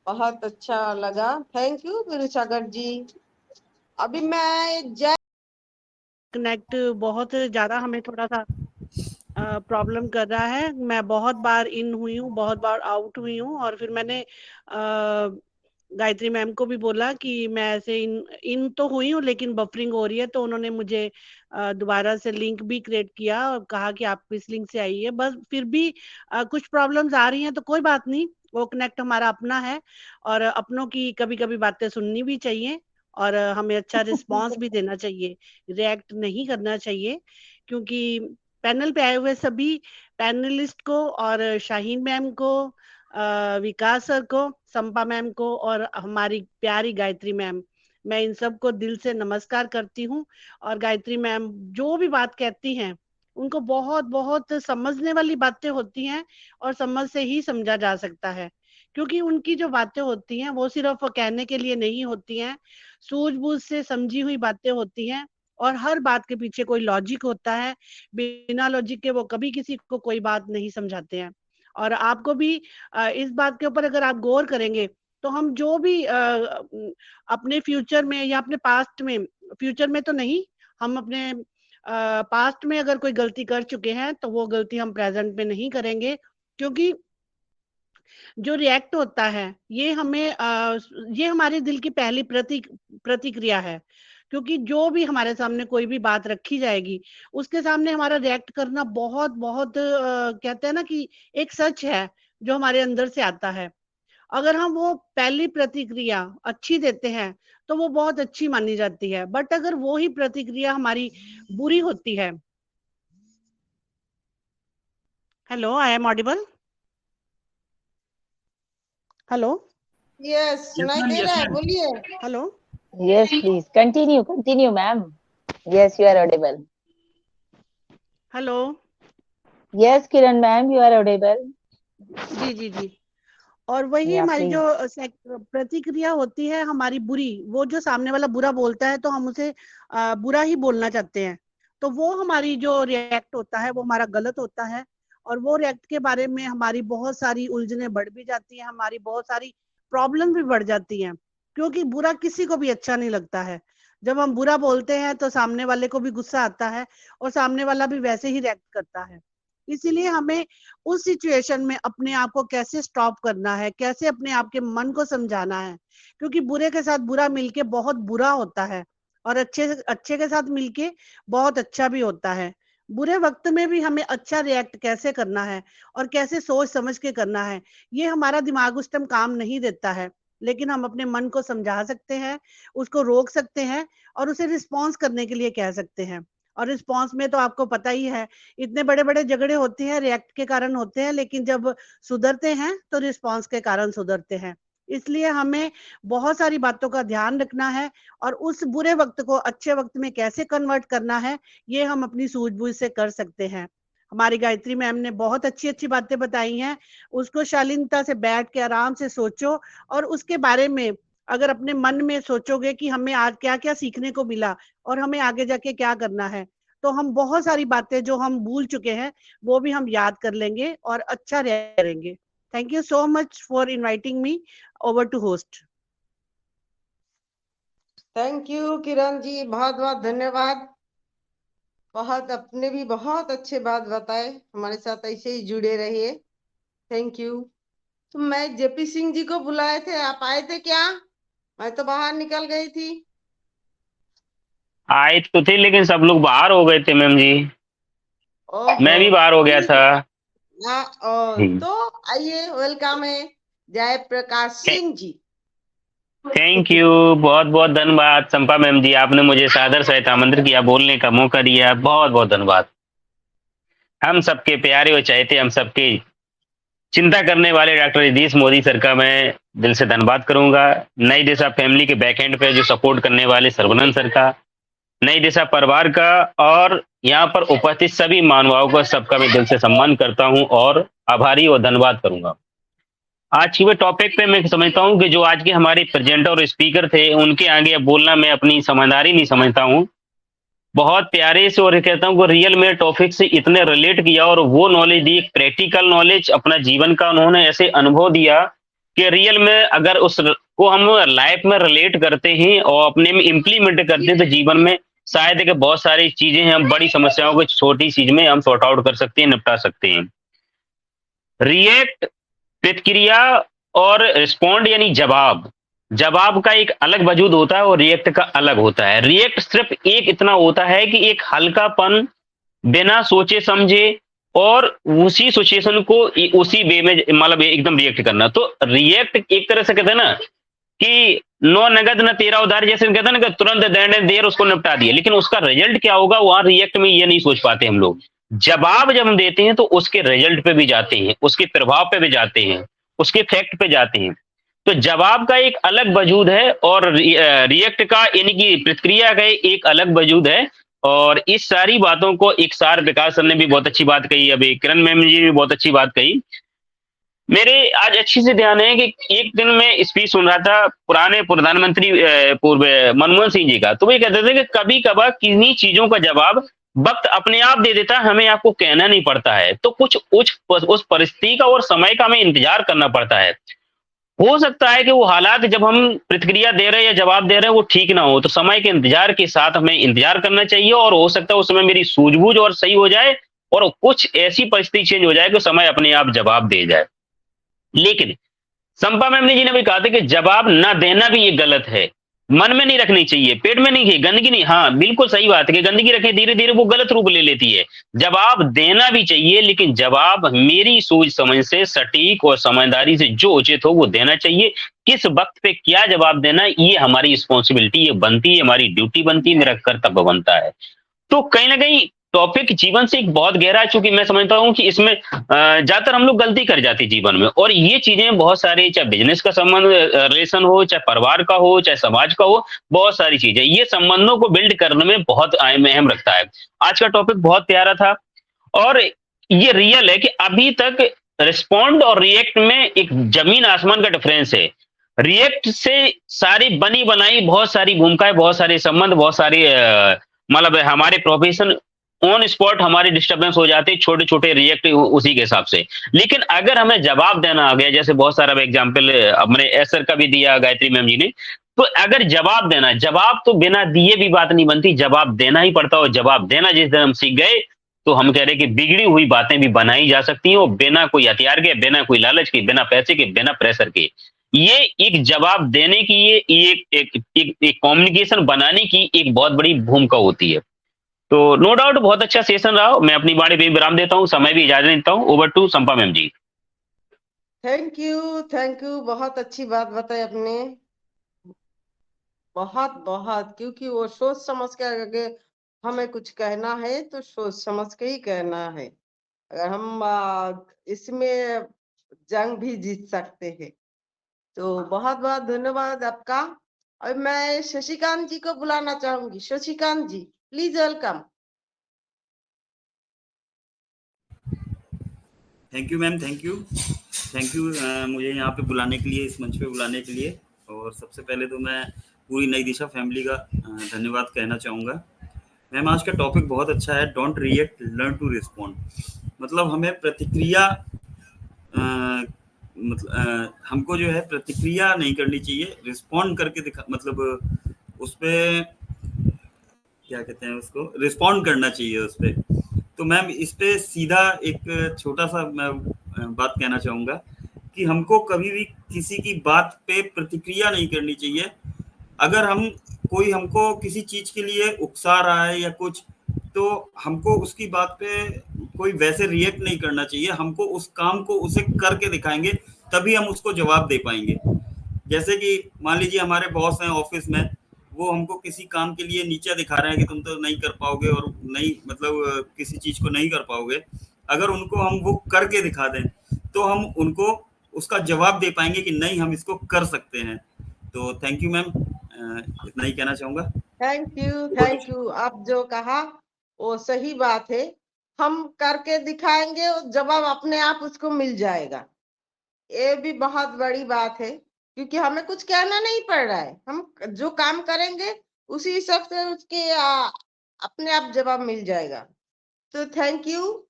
बहुत अच्छा लगा। थैंक यू वीरू सागर जी। अभी मैं जय कनेक्ट बहुत ज्यादा हमें थोड़ा सा प्रॉब्लम कर रहा है। मैं बहुत बार इन हुई हूँ, बहुत बार आउट हुई हूँ, और फिर मैंने गायत्री मैम को भी बोला कि मैं ऐसे इन तो हुई हूँ लेकिन बफरिंग हो रही है, तो उन्होंने मुझे दोबारा से लिंक भी क्रिएट किया और कहा कि आप इस लिंक से आइए। बस फिर भी कुछ प्रॉब्लम्स आ रही हैं, तो कोई बात नहीं, वो कनेक्ट हमारा अपना है, और अपनों की कभी कभी बातें सुननी भी चाहिए, और हमें अच्छा रिस्पांस भी देना चाहिए, रिएक्ट नहीं करना चाहिए। क्योंकि पैनल पे आए हुए सभी पैनलिस्ट को, और शाहीन मैम को, विकास सर को, संपा मैम को, और हमारी प्यारी गायत्री मैम, मैं इन सबको दिल से नमस्कार करती हूँ। और गायत्री मैम जो भी बात कहती हैं, उनको बहुत बहुत समझने वाली बातें होती हैं, और समझ से ही समझा जा सकता है। क्योंकि उनकी जो बातें होती हैं वो सिर्फ कहने के लिए नहीं होती हैं, सूझबूझ से समझी हुई बातें होती हैं, और हर बात के पीछे कोई लॉजिक होता है। बिना लॉजिक के वो कभी किसी को कोई बात नहीं समझाते हैं। और आपको भी इस बात के ऊपर अगर आप गौर करेंगे, तो हम जो भी अपने फ्यूचर में या अपने पास्ट में, फ्यूचर में तो नहीं, हम अपने पास्ट में अगर कोई गलती कर चुके हैं, तो वो गलती हम प्रेजेंट में नहीं करेंगे। क्योंकि जो रिएक्ट होता है, ये हमें ये हमारे दिल की पहली प्रतिक्रिया है। क्योंकि जो भी हमारे सामने कोई भी बात रखी जाएगी, उसके सामने हमारा रिएक्ट करना बहुत बहुत कहते हैं ना कि एक सच है जो हमारे अंदर से आता है। अगर हम वो पहली प्रतिक्रिया अच्छी देते हैं, तो वो बहुत अच्छी मानी जाती है। बट अगर वो ही प्रतिक्रिया हमारी बुरी होती है, hello, I am audible, hello, yes, सुनाई दे रहा है, बोलिए। Hello, Yes, please. Continue, ma'am. Yes, you are audible. Hello, Yes, Kiran ma'am, you are audible. जी जी जी। और वही Yeah, हमारी जो please. प्रतिक्रिया होती है हमारी बुरी, वो जो सामने वाला बुरा बोलता है, तो हम उसे बुरा ही बोलना चाहते हैं। तो वो हमारी जो रिएक्ट होता है वो हमारा गलत होता है, और वो रिएक्ट के बारे में हमारी बहुत सारी उलझने बढ़ भी जाती हैं, हमारी बहुत सारी प्रॉब्लम भी बढ़ जाती हैं। क्योंकि बुरा किसी को भी अच्छा नहीं लगता है। जब हम बुरा बोलते हैं तो सामने वाले को भी गुस्सा आता है, और सामने वाला भी वैसे ही रिएक्ट करता है। इसीलिए हमें उस सिचुएशन में अपने आप को कैसे स्टॉप करना है, कैसे अपने आप के मन को समझाना है। क्योंकि बुरे के साथ बुरा मिलके बहुत बुरा होता है, और अच्छे के साथ मिलके बहुत अच्छा भी होता है। बुरे वक्त में भी हमें अच्छा रिएक्ट कैसे करना है, और कैसे सोच समझ के करना है, ये हमारा दिमाग उस टाइम काम नहीं देता है। लेकिन हम अपने मन को समझा सकते हैं, उसको रोक सकते हैं, और उसे रिस्पॉन्स करने के लिए कह सकते हैं। और रिस्पॉन्स में तो आपको पता ही है, इतने बड़े बड़े झगड़े होते हैं रिएक्ट के कारण होते हैं, लेकिन जब सुधरते हैं तो रिस्पॉन्स के कारण सुधरते हैं। इसलिए हमें बहुत सारी बातों का ध्यान रखना है, और उस बुरे वक्त को अच्छे वक्त में कैसे कन्वर्ट करना है, ये हम अपनी सूझबूझ से कर सकते हैं। हमारी गायत्री मैम ने बहुत अच्छी अच्छी बातें बताई हैं, उसको शालीनता से बैठ के आराम से सोचो, और उसके बारे में अगर अपने मन में सोचोगे कि हमें आज क्या क्या सीखने को मिला, और हमें आगे जाके क्या करना है, तो हम बहुत सारी बातें जो हम भूल चुके हैं वो भी हम याद कर लेंगे, और अच्छा करेंगे। Thank you so much for inviting me over to host. Thank you Kiran ji, बहुत बहुत धन्यवाद। बहुत अपने भी बहुत अच्छे बात बताए, हमारे साथ ऐसे ही जुड़े रहिए। Thank you. तो मैं जेपी सिंह जी को बुलाए थे, आप आए थे क्या? मैं तो बाहर निकल गई थी। आए तो थे लेकिन सब लोग बाहर हो गए थे मैम जी। मैं भी ओहो बाहर हो गया ठीक था। हाँ, तो आइए, वेलकम है जय प्रकाश सिंह जी। थैंक यू, बहुत बहुत धन्यवाद चंपा मैम जी, आपने मुझे सादर सहित आमंत्रित किया, बोलने का मौका दिया, बहुत बहुत धन्यवाद। हम सबके प्यारे और चाहते, हम सबके चिंता करने वाले डॉक्टर यतीश मोदी सर का मैं दिल से धन्यवाद करूंगा। नई दिशा फैमिली के बैकएंड पे जो सपोर्ट करने वाले सर्वनंद सर का, नई दिशा परिवार का, और यहाँ पर उपस्थित सभी मानवाओं का सबका मैं दिल से सम्मान करता हूँ और आभारी और धन्यवाद करूंगा। आज के टॉपिक पे मैं समझता हूँ कि जो आज के हमारे प्रेजेंटर और स्पीकर थे उनके आगे अब बोलना मैं अपनी समझदारी नहीं समझता हूँ। बहुत प्यारे से, और कहता हूँ कि रियल में टॉपिक से इतने रिलेट किया और वो नॉलेज दी, प्रैक्टिकल नॉलेज अपना जीवन का उन्होंने ऐसे अनुभव दिया कि रियल में अगर उस को हम लाइफ में रिलेट करते हैं और अपने में इम्प्लीमेंट करते हैं तो जीवन में शायद कि बहुत सारी चीजें हैं, हम बड़ी समस्याओं को छोटी चीज में हम सॉर्ट आउट कर सकते हैं, निपटा सकते हैं। रिएक्ट प्रतिक्रिया और रिस्पॉन्ड यानी जवाब, जवाब का एक अलग वजूद होता है और रिएक्ट का अलग होता है। रिएक्ट सिर्फ एक इतना होता है कि एक हल्कापन, बिना सोचे समझे और उसी सिचुएशन को उसी वे में मतलब एकदम रिएक्ट करना। तो रिएक्ट एक तरह से कहते हैं ना कि नो नगद न तेरा उधार, जैसे कहते हैं ना कि तुरंत देने देर उसको निपटा दिया, लेकिन उसका रिजल्ट क्या होगा वहां रिएक्ट में ये नहीं सोच पाते हम लोग। जवाब जब हम देते हैं तो उसके रिजल्ट पे भी जाते हैं, उसके प्रभाव पे भी जाते हैं, उसके फैक्ट पे जाते हैं। तो जवाब का एक अलग वजूद है और रिएक्ट का यानी कि प्रतिक्रिया का एक अलग वजूद है। और इस सारी बातों को एक सार विकास सर ने भी बहुत अच्छी बात कही, अभी किरण मैम जी ने बहुत अच्छी बात कही। मेरे आज अच्छी से ध्यान है कि एक दिन में स्पीच सुन रहा था पुराने प्रधानमंत्री पूर्व मनमोहन सिंह जी का, तो वो कहते थे कि कभी कभार किन्हीं चीजों का जवाब वक्त अपने आप दे देता है, हमें आपको कहना नहीं पड़ता है। तो कुछ उस परिस्थिति का और समय का हमें इंतजार करना पड़ता है। हो सकता है कि वो हालात जब हम प्रतिक्रिया दे रहे हैं या जवाब दे रहे हैं वो ठीक ना हो, तो समय के इंतजार के साथ हमें इंतजार करना चाहिए और हो सकता है उस समय मेरी सूझबूझ और सही हो जाए और कुछ ऐसी परिस्थिति चेंज हो जाए कि समय अपने आप जवाब दे जाए। लेकिन संपा मैम जी ने भी कहा था कि जवाब ना देना भी ये गलत है, मन में नहीं रखनी चाहिए, पेट में नहीं, गंदगी नहीं। हाँ बिल्कुल सही बात है कि गंदगी रखें धीरे धीरे वो गलत रूप ले लेती है। जवाब देना भी चाहिए, लेकिन जवाब मेरी सोच समझ से सटीक और समझदारी से जो उचित हो वो देना चाहिए। किस वक्त पे क्या जवाब देना ये हमारी रिस्पॉन्सिबिलिटी ये बनती है, हमारी ड्यूटी बनती है, मेरा कर्तव्य बनता है। तो कहीं ना कहीं टॉपिक जीवन से एक बहुत गहरा है, चूंकि मैं समझता हूँ कि इसमें ज्यादातर हम लोग गलती कर जाते हैं जीवन में, और ये चीजें बहुत सारी, चाहे बिजनेस का संबंध रिलेशन हो, चाहे परिवार का हो, चाहे समाज का हो, बहुत सारी चीजें ये संबंधों को बिल्ड करने में बहुत अहम रखता है। आज का टॉपिक बहुत प्यारा था और ये रियल है कि अभी तक रिस्पॉन्ड और रिएक्ट में एक जमीन आसमान का डिफरेंस है। रिएक्ट से सारी बनी बनाई बहुत सारी भूमिकाएं, बहुत सारे संबंध, बहुत सारी मतलब हमारे प्रोफेशन ऑन स्पॉट हमारे डिस्टर्बेंस हो जाते हैं, छोटे छोटे रिएक्ट उसी के हिसाब से। लेकिन अगर हमें जवाब देना आ गया, जैसे बहुत सारा एग्जाम्पल अपने एसर का भी दिया गायत्री मैम जी ने, तो अगर जवाब देना, जवाब तो बिना दिए भी बात नहीं बनती, जवाब देना ही पड़ता। और जवाब देना जिस दिन हम सीख गए तो हम कह रहे कि बिगड़ी हुई बातें भी बनाई जा सकती हैं, और बिना कोई हथियार के, बिना कोई लालच के, बिना पैसे के, बिना प्रेशर के। ये एक जवाब देने की ये एक कम्युनिकेशन बनाने की एक बहुत बड़ी भूमिका होती है। तो नो डाउट बहुत अच्छा सेशन रहा। मैं अपनी बाणी पे विराम देता हूँ, समय भी इजाजत देता हूँ। Over to Sampa ma'am ji. Thank you, बहुत अच्छी बात बताई आपने, बहुत बहुत, क्योंकि वो सोच समझ के अगर हमें कुछ कहना है तो सोच समझ के ही कहना है। अगर हम इसमें जंग भी जीत सकते हैं। तो बहुत बहुत धन्यवाद आपका। और मैं शशिकांत जी को बुलाना चाहूंगी। Shashikant ji please welcome. Thank you ma'am, thank you मुझे यहाँ पे बुलाने के लिए, इस मंच पे बुलाने के लिए। और सबसे पहले तो मैं पूरी नई दिशा फैमिली का धन्यवाद कहना चाहूँगा। मैम आज का टॉपिक बहुत अच्छा है, don't react learn to respond. मतलब हमें प्रतिक्रिया हमको जो है प्रतिक्रिया नहीं करनी चाहिए, रिस्पॉन्ड करके दिखा, मतलब उस पर क्या कहते हैं, उसको रिस्पॉन्ड करना चाहिए उस पर। तो मैम इस पे सीधा एक छोटा सा मैं बात कहना चाहूँगा कि हमको कभी भी किसी की बात पे प्रतिक्रिया नहीं करनी चाहिए। अगर कोई हमको किसी चीज के लिए उकसा रहा है या कुछ, तो हमको उसकी बात पे कोई वैसे रिएक्ट नहीं करना चाहिए। हमको उस काम को उसे करके दिखाएंगे, तभी हम उसको जवाब दे पाएंगे। जैसे कि मान लीजिए हमारे बॉस हैं ऑफिस में, वो हमको किसी काम के लिए नीचा दिखा रहे हैं कि तुम तो नहीं कर पाओगे और नहीं मतलब किसी चीज को नहीं कर पाओगे। अगर उनको हम वो करके दिखा दें तो हम उनको उसका जवाब दे पाएंगे कि नहीं, हम इसको कर सकते हैं। तो थैंक यू मैम, इतना ही कहना चाहूंगा। Thank you. आप जो कहा वो सही बात है। हम करके दिखाएंगे और जवाब अपने आप उसको मिल जाएगा। ये भी बहुत बड़ी बात है, क्योंकि हमें कुछ कहना नहीं पड़ रहा है। हम जो काम करेंगे उसी हिसाब से उसके अपने आप जवाब मिल जाएगा। तो थैंक यू।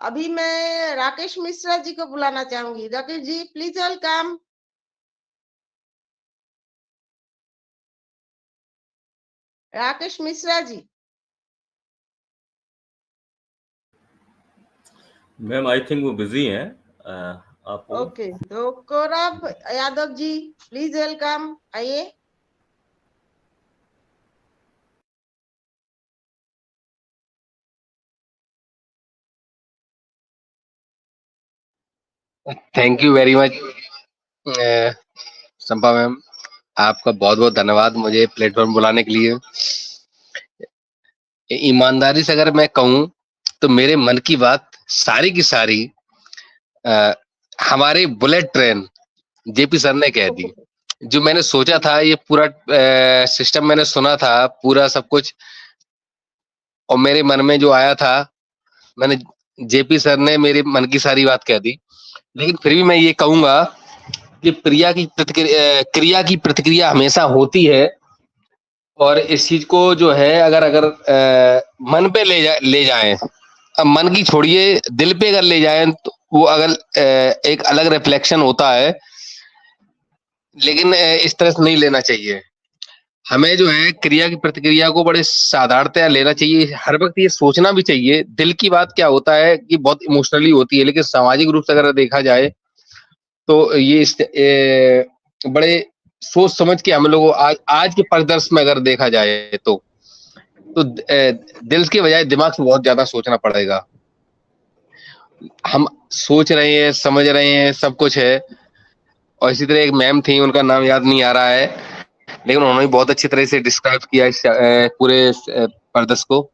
अभी मैं राकेश मिश्रा जी को बुलाना चाहूंगी। Rakesh ji please welcome. Rakesh Mishra ji. Ma'am I think वो बिजी हैं। आप ओके, तो कौरव यादव जी प्लीज वेलकम, आइए। Thank you very much Sampa ma'am, आपका बहुत बहुत धन्यवाद मुझे प्लेटफॉर्म बुलाने के लिए। ईमानदारी से अगर मैं कहूँ तो मेरे मन की बात सारी की सारी हमारे बुलेट ट्रेन जेपी सर ने कह दी। जो मैंने सोचा था, ये पूरा सिस्टम मैंने सुना था पूरा सब कुछ, और मेरे मन में जो आया था, मैंने जेपी सर ने मेरे मन की सारी बात कह दी। लेकिन फिर भी मैं ये कहूंगा कि क्रिया की प्रतिक्रिया हमेशा होती है, और इस चीज को जो है अगर मन पे ले जाएं, अब मन की छोड़िए, दिल पे अगर ले जाएं तो वो अगर एक अलग रिफ्लेक्शन होता है। लेकिन इस तरह से नहीं लेना चाहिए। हमें जो है क्रिया की प्रतिक्रिया को बड़े साधारणतया लेना चाहिए। हर वक्त ये सोचना भी चाहिए। दिल की बात क्या होता है कि बहुत इमोशनली होती है, लेकिन सामाजिक रूप से अगर देखा जाए तो ये बड़े सोच समझ के हम लोग आज के परिदृश्य में अगर देखा जाए तो दिल के बजाय दिमाग से बहुत ज्यादा सोचना पड़ेगा। हम सोच रहे हैं, समझ रहे हैं, सब कुछ है। और इसी तरह एक मैम थी, उनका नाम याद नहीं आ रहा है, लेकिन उन्होंने बहुत अच्छी तरह से डिस्क्राइब किया इस पूरे परिदृश्य को।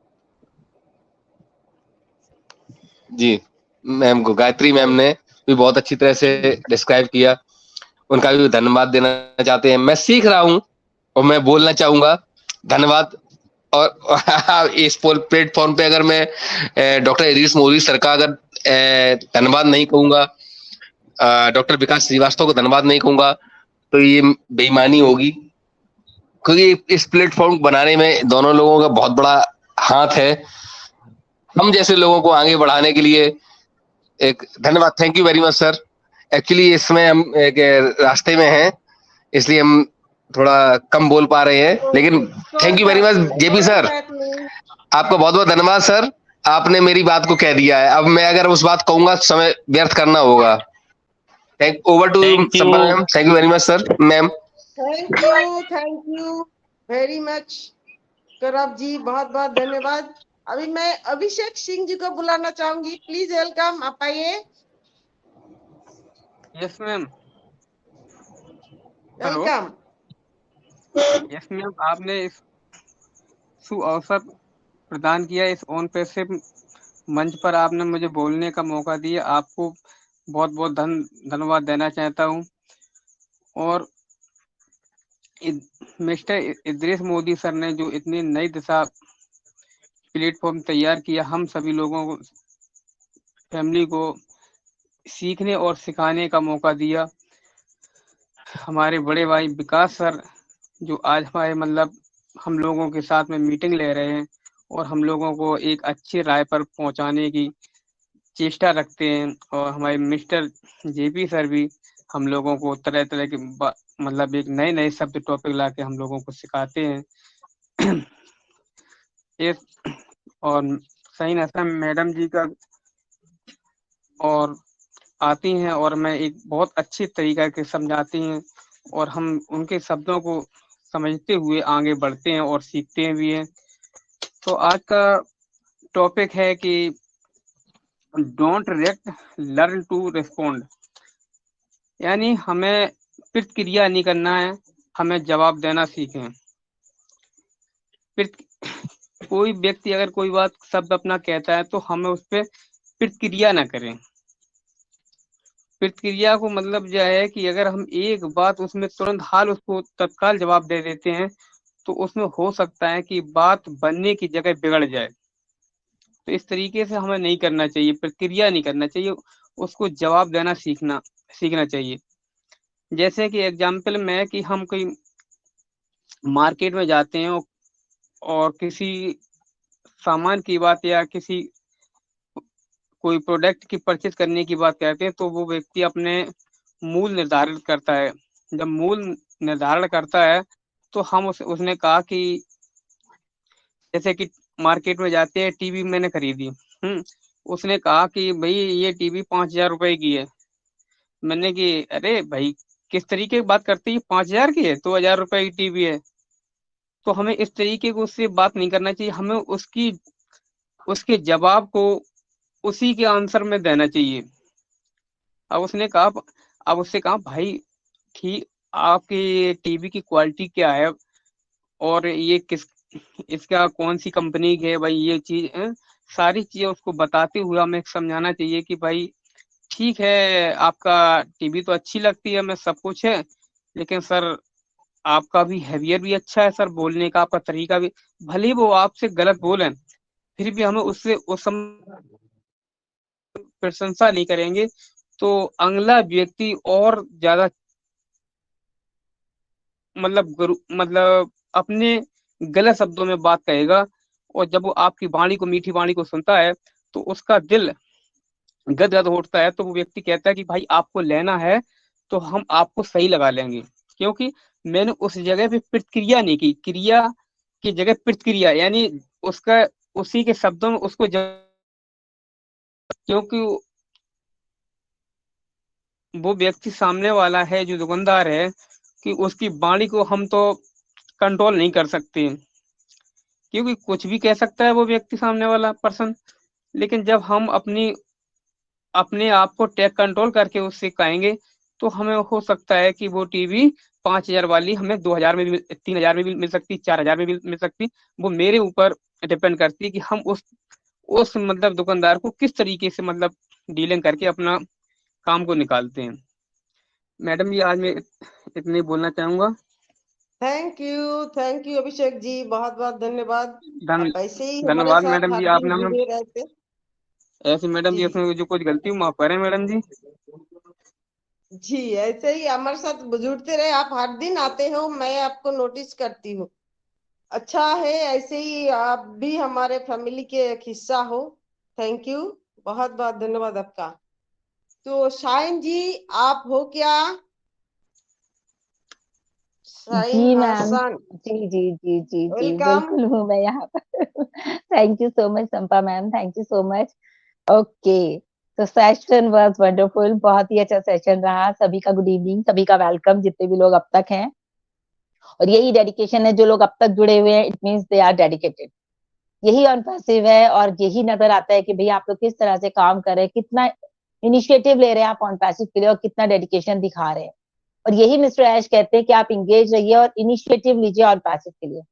जी मैम को, गायत्री मैम ने भी बहुत अच्छी तरह से डिस्क्राइब किया। उनका भी धन्यवाद देना चाहते हैं। मैं सीख रहा हूं और मैं बोलना चाहूंगा धन्यवाद। और इस प्लेटफॉर्म पे अगर मैं डॉक्टर इदरीस मोदी सर का अगर धन्यवाद नहीं कहूंगा, डॉक्टर विकास श्रीवास्तव को धन्यवाद नहीं कहूंगा, तो ये बेईमानी होगी। क्योंकि इस प्लेटफॉर्म बनाने में दोनों लोगों का बहुत बड़ा हाथ है। हम जैसे लोगों को आगे बढ़ाने के लिए एक धन्यवाद। Thank you very much sir. Actually इसमें हम एक रास्ते में हैं, इसलिए हम थोड़ा कम बोल पा रहे हैं, लेकिन thank you very much JP sir, आपका बहुत बहुत धन्यवाद सर। आपने मेरी बात को कह दिया है। अब मैं अगर उस बात कहूंगा तो समय व्यर्थ करना होगा। Over to Sampa ma'am. Thank you very much sir ma'am. Thank you very much Kaurav ji, बहुत बहुत धन्यवाद। अभी मैं अभिषेक सिंह जी को बुलाना चाहूंगी। प्लीज वेलकम, आप आइए। Yes ma'am. Welcome. Yes ma'am, आपने इस अवसर प्रदान किया, इस ऑन पैसिव मंच पर आपने मुझे बोलने का मौका दिया। आपको बहुत बहुत धन्यवाद देना चाहता हूं। और मिस्टर इदरीस मोदी सर ने जो इतनी नई दिशा प्लेटफॉर्म तैयार किया, हम सभी लोगों को, फैमिली को सीखने और सिखाने का मौका दिया। हमारे बड़े भाई विकास सर जो आज हमारे मतलब हम लोगों के साथ में मीटिंग ले रहे हैं और हम लोगों को एक अच्छी राय पर पहुंचाने की चेष्टा रखते हैं। और हमारे मिस्टर जेपी सर भी हम लोगों को तरह तरह के मतलब एक नए नए शब्द टॉपिक ला के हम लोगों को सिखाते हैं। और सही नशा मैडम जी का और आती हैं और मैं एक बहुत अच्छी तरीका के समझाती हैं, और हम उनके शब्दों को समझते हुए आगे बढ़ते हैं और सीखते भी हैं। तो आज का टॉपिक है कि don't react, learn to respond. यानी हमें प्रतिक्रिया नहीं करना है, हमें जवाब देना सीखें। कोई व्यक्ति अगर कोई बात शब्द अपना कहता है तो हमें उस पर प्रतिक्रिया ना करें। प्रतिक्रिया को मतलब यह है कि अगर हम एक बात उसमें तुरंत हाल उसको तत्काल जवाब दे देते हैं तो उसमें हो सकता है कि बात बनने की जगह बिगड़ जाए। तो इस तरीके से हमें नहीं करना चाहिए, प्रतिक्रिया नहीं करना चाहिए, उसको जवाब देना सीखना चाहिए। जैसे कि एग्जाम्पल में कि हम कोई मार्केट में जाते हैं और किसी सामान की बात या किसी कोई प्रोडक्ट की परचेज करने की बात कहते हैं तो वो व्यक्ति अपने मूल निर्धारित करता है। जब मूल निर्धारण करता है तो हम उसने कहा कि जैसे कि मार्केट में जाते हैं, टीवी मैंने खरीदी, उसने कहा कि भाई ये टीवी 5,000 रुपए की है। मैंने कि अरे भाई किस तरीके की बात करते हैं, 5,000 की है, 2,000 रुपए की टीवी है। तो हमें इस तरीके को उससे बात नहीं करना चाहिए, हमें उसके जवाब को उसी के आंसर में देना चाहिए। अब उससे कहा भाई ठीक, आपकी टीवी की क्वालिटी क्या है और ये इसका कौन सी कंपनी की है भाई, ये चीज सारी चीजें उसको बताते हुए हमें समझाना चाहिए कि भाई ठीक है, आपका टीवी तो अच्छी लगती है, मैं सब कुछ है, लेकिन सर आपका भी हैवियर भी अच्छा है सर, बोलने का आपका तरीका भी, भले ही वो आपसे गलत बोलें फिर भी हमें उससे उस समय प्रशंसा नहीं करेंगे तो अगला व्यक्ति और ज्यादा मतलब अपने गलत शब्दों में बात कहेगा। और जब वो आपकी वाणी को, मीठी वाणी को सुनता है तो उसका दिल गदगद उठता है। तो वो व्यक्ति कहता है कि भाई आपको लेना है तो हम आपको सही लगा लेंगे, क्योंकि मैंने उस जगह पे प्रतिक्रिया नहीं की, क्रिया की जगह प्रतिक्रिया, यानी उसका उसी के शब्दों में उसको क्योंकि वो व्यक्ति सामने वाला है जो दुकानदार है कि उसकी वाणी को हम तो कंट्रोल नहीं कर सकते, क्योंकि कुछ भी कह सकता है वो व्यक्ति सामने वाला पर्सन। लेकिन जब हम अपने आप को टेक कंट्रोल करके उससे कहेंगे तो हमें हो सकता है कि वो टीवी 5,000 वाली हमें 2,000 में भी 3,000 में भी मिल सकती, 4,000 में भी मिल सकती। वो मेरे ऊपर डिपेंड करती है कि हम उस मतलब दुकानदार को किस तरीके से मतलब डीलिंग करके अपना काम को निकालते हैं। मैडम जी आज मैं इतने बोलना चाहूंगा। थैंक यू अभिषेक जी, बहुत बहुत धन्यवाद। आप ऐसे ही हमारे धन्यवाद साथ मैडम हर जी, दिन आपने जुड़े रहते। ऐसे मैडम जी उसमें जो कुछ गलती हो माफ करें मैडम जी। जी ऐसे ही हमारे साथ जुड़ते रहे, आप हर दिन आते हो, मैं आपको नोटिस करती हूँ। अच्छा है, ऐसे ही आप भी हमारे फैमिली के एक हिस्सा हो। थैंक यू, बहुत बहुत धन्यवाद आपका। तो शाइन जी आप हो क्या? शाइन जी मैम, हसन, जी जी जी जी जी वेलकम। बिल्कुल हूँ मैं यहाँ पर। Thank you so much Sampa ma'am, thank you so much. Okay, तो सेशन वाज वंडरफुल, बहुत ही अच्छा सेशन रहा। सभी का गुड इवनिंग, सभी का वेलकम, जितने भी लोग अब तक हैं। और यही डेडिकेशन है, जो लोग अब तक जुड़े हुए हैं, it means they are dedicated. यही ऑन पैसिव है और यही नजर आता है कि भाई आप लोग किस तरह से काम कर रहे हैं, कितना इनिशिएटिव ले रहे हैं आप ऑन पैसिव के लिए और कितना डेडिकेशन दिखा रहे हैं। और यही मिस्टर ऐश कहते हैं कि आप इंगेज रहिए और इनिशिएटिव लीजिए ऑन पैसिव के लिए।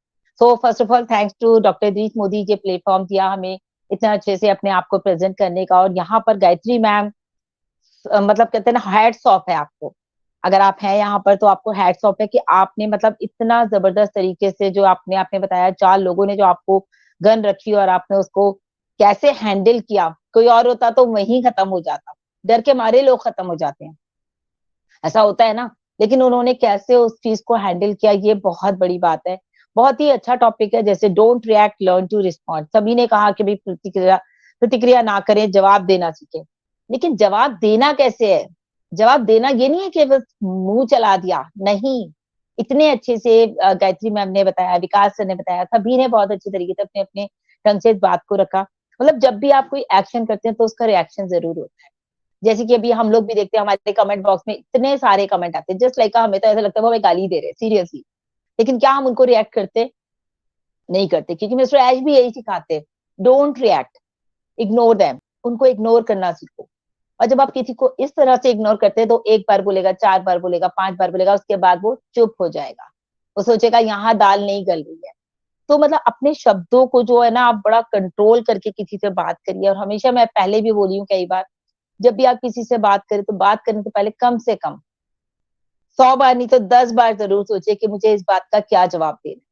So first of all thanks to doctor Deesh Modi ji, platform दिया हमें इतना अच्छे से अपने आप को प्रेजेंट करने का। और यहाँ पर गायत्री मैम मतलब कहते हैं ना, हैट्स ऑफ है आपको। अगर आप हैं यहाँ पर तो आपको हैट्स ऑफ है कि आपने मतलब इतना जबरदस्त तरीके से जो आपने बताया, 4 लोगों ने जो आपको गन रखी और आपने उसको कैसे हैंडल किया। कोई और होता तो वहीं खत्म हो जाता, डर के मारे लोग खत्म हो जाते हैं, ऐसा होता है ना। लेकिन उन्होंने कैसे उस चीज को हैंडल किया, ये बहुत बड़ी बात है। बहुत ही अच्छा टॉपिक है, जैसे don't react, learn to respond. सभी ने कहा कि भाई प्रतिक्रिया ना करें, जवाब देना सीखें। लेकिन जवाब देना कैसे है? जवाब देना ये नहीं है कि बस मुंह चला दिया, नहीं। इतने अच्छे से गायत्री मैम ने बताया, विकास सर ने बताया, सभी ने बहुत अच्छे तरीके से अपने अपने ढंग से इस बात को रखा। मतलब जब भी आप कोई एक्शन करते हैं तो उसका रिएक्शन जरूर होता है। जैसे कि अभी हम लोग भी देखते हैं, हमारे कमेंट बॉक्स में इतने सारे कमेंट आते हैं, जस्ट लाइक हमें तो ऐसा लगता है वो हमें गाली दे रहे हैं, सीरियसली। लेकिन क्या हम उनको रिएक्ट करते? नहीं करते, क्योंकि मिस्टर ऐश भी यही सिखाते हैं, डोंट रिएक्ट, इग्नोर देम, उनको इग्नोर करना सीखो। और जब आप किसी को इस तरह से इग्नोर करते हैं तो 1 बार बोलेगा, 4 बार बोलेगा, 5 बार बोलेगा, उसके बाद वो चुप हो जाएगा, वो सोचेगा यहाँ दाल नहीं गल रही है। तो मतलब अपने शब्दों को जो है ना, आप बड़ा कंट्रोल करके किसी से बात करिए। और हमेशा मैं पहले भी बोली हूँ कई बार, जब भी आप किसी से बात करें तो बात करने से पहले कम से कम 100 बार नहीं तो 10 बार जरूर सोचिए कि मुझे इस बात का क्या जवाब देना है।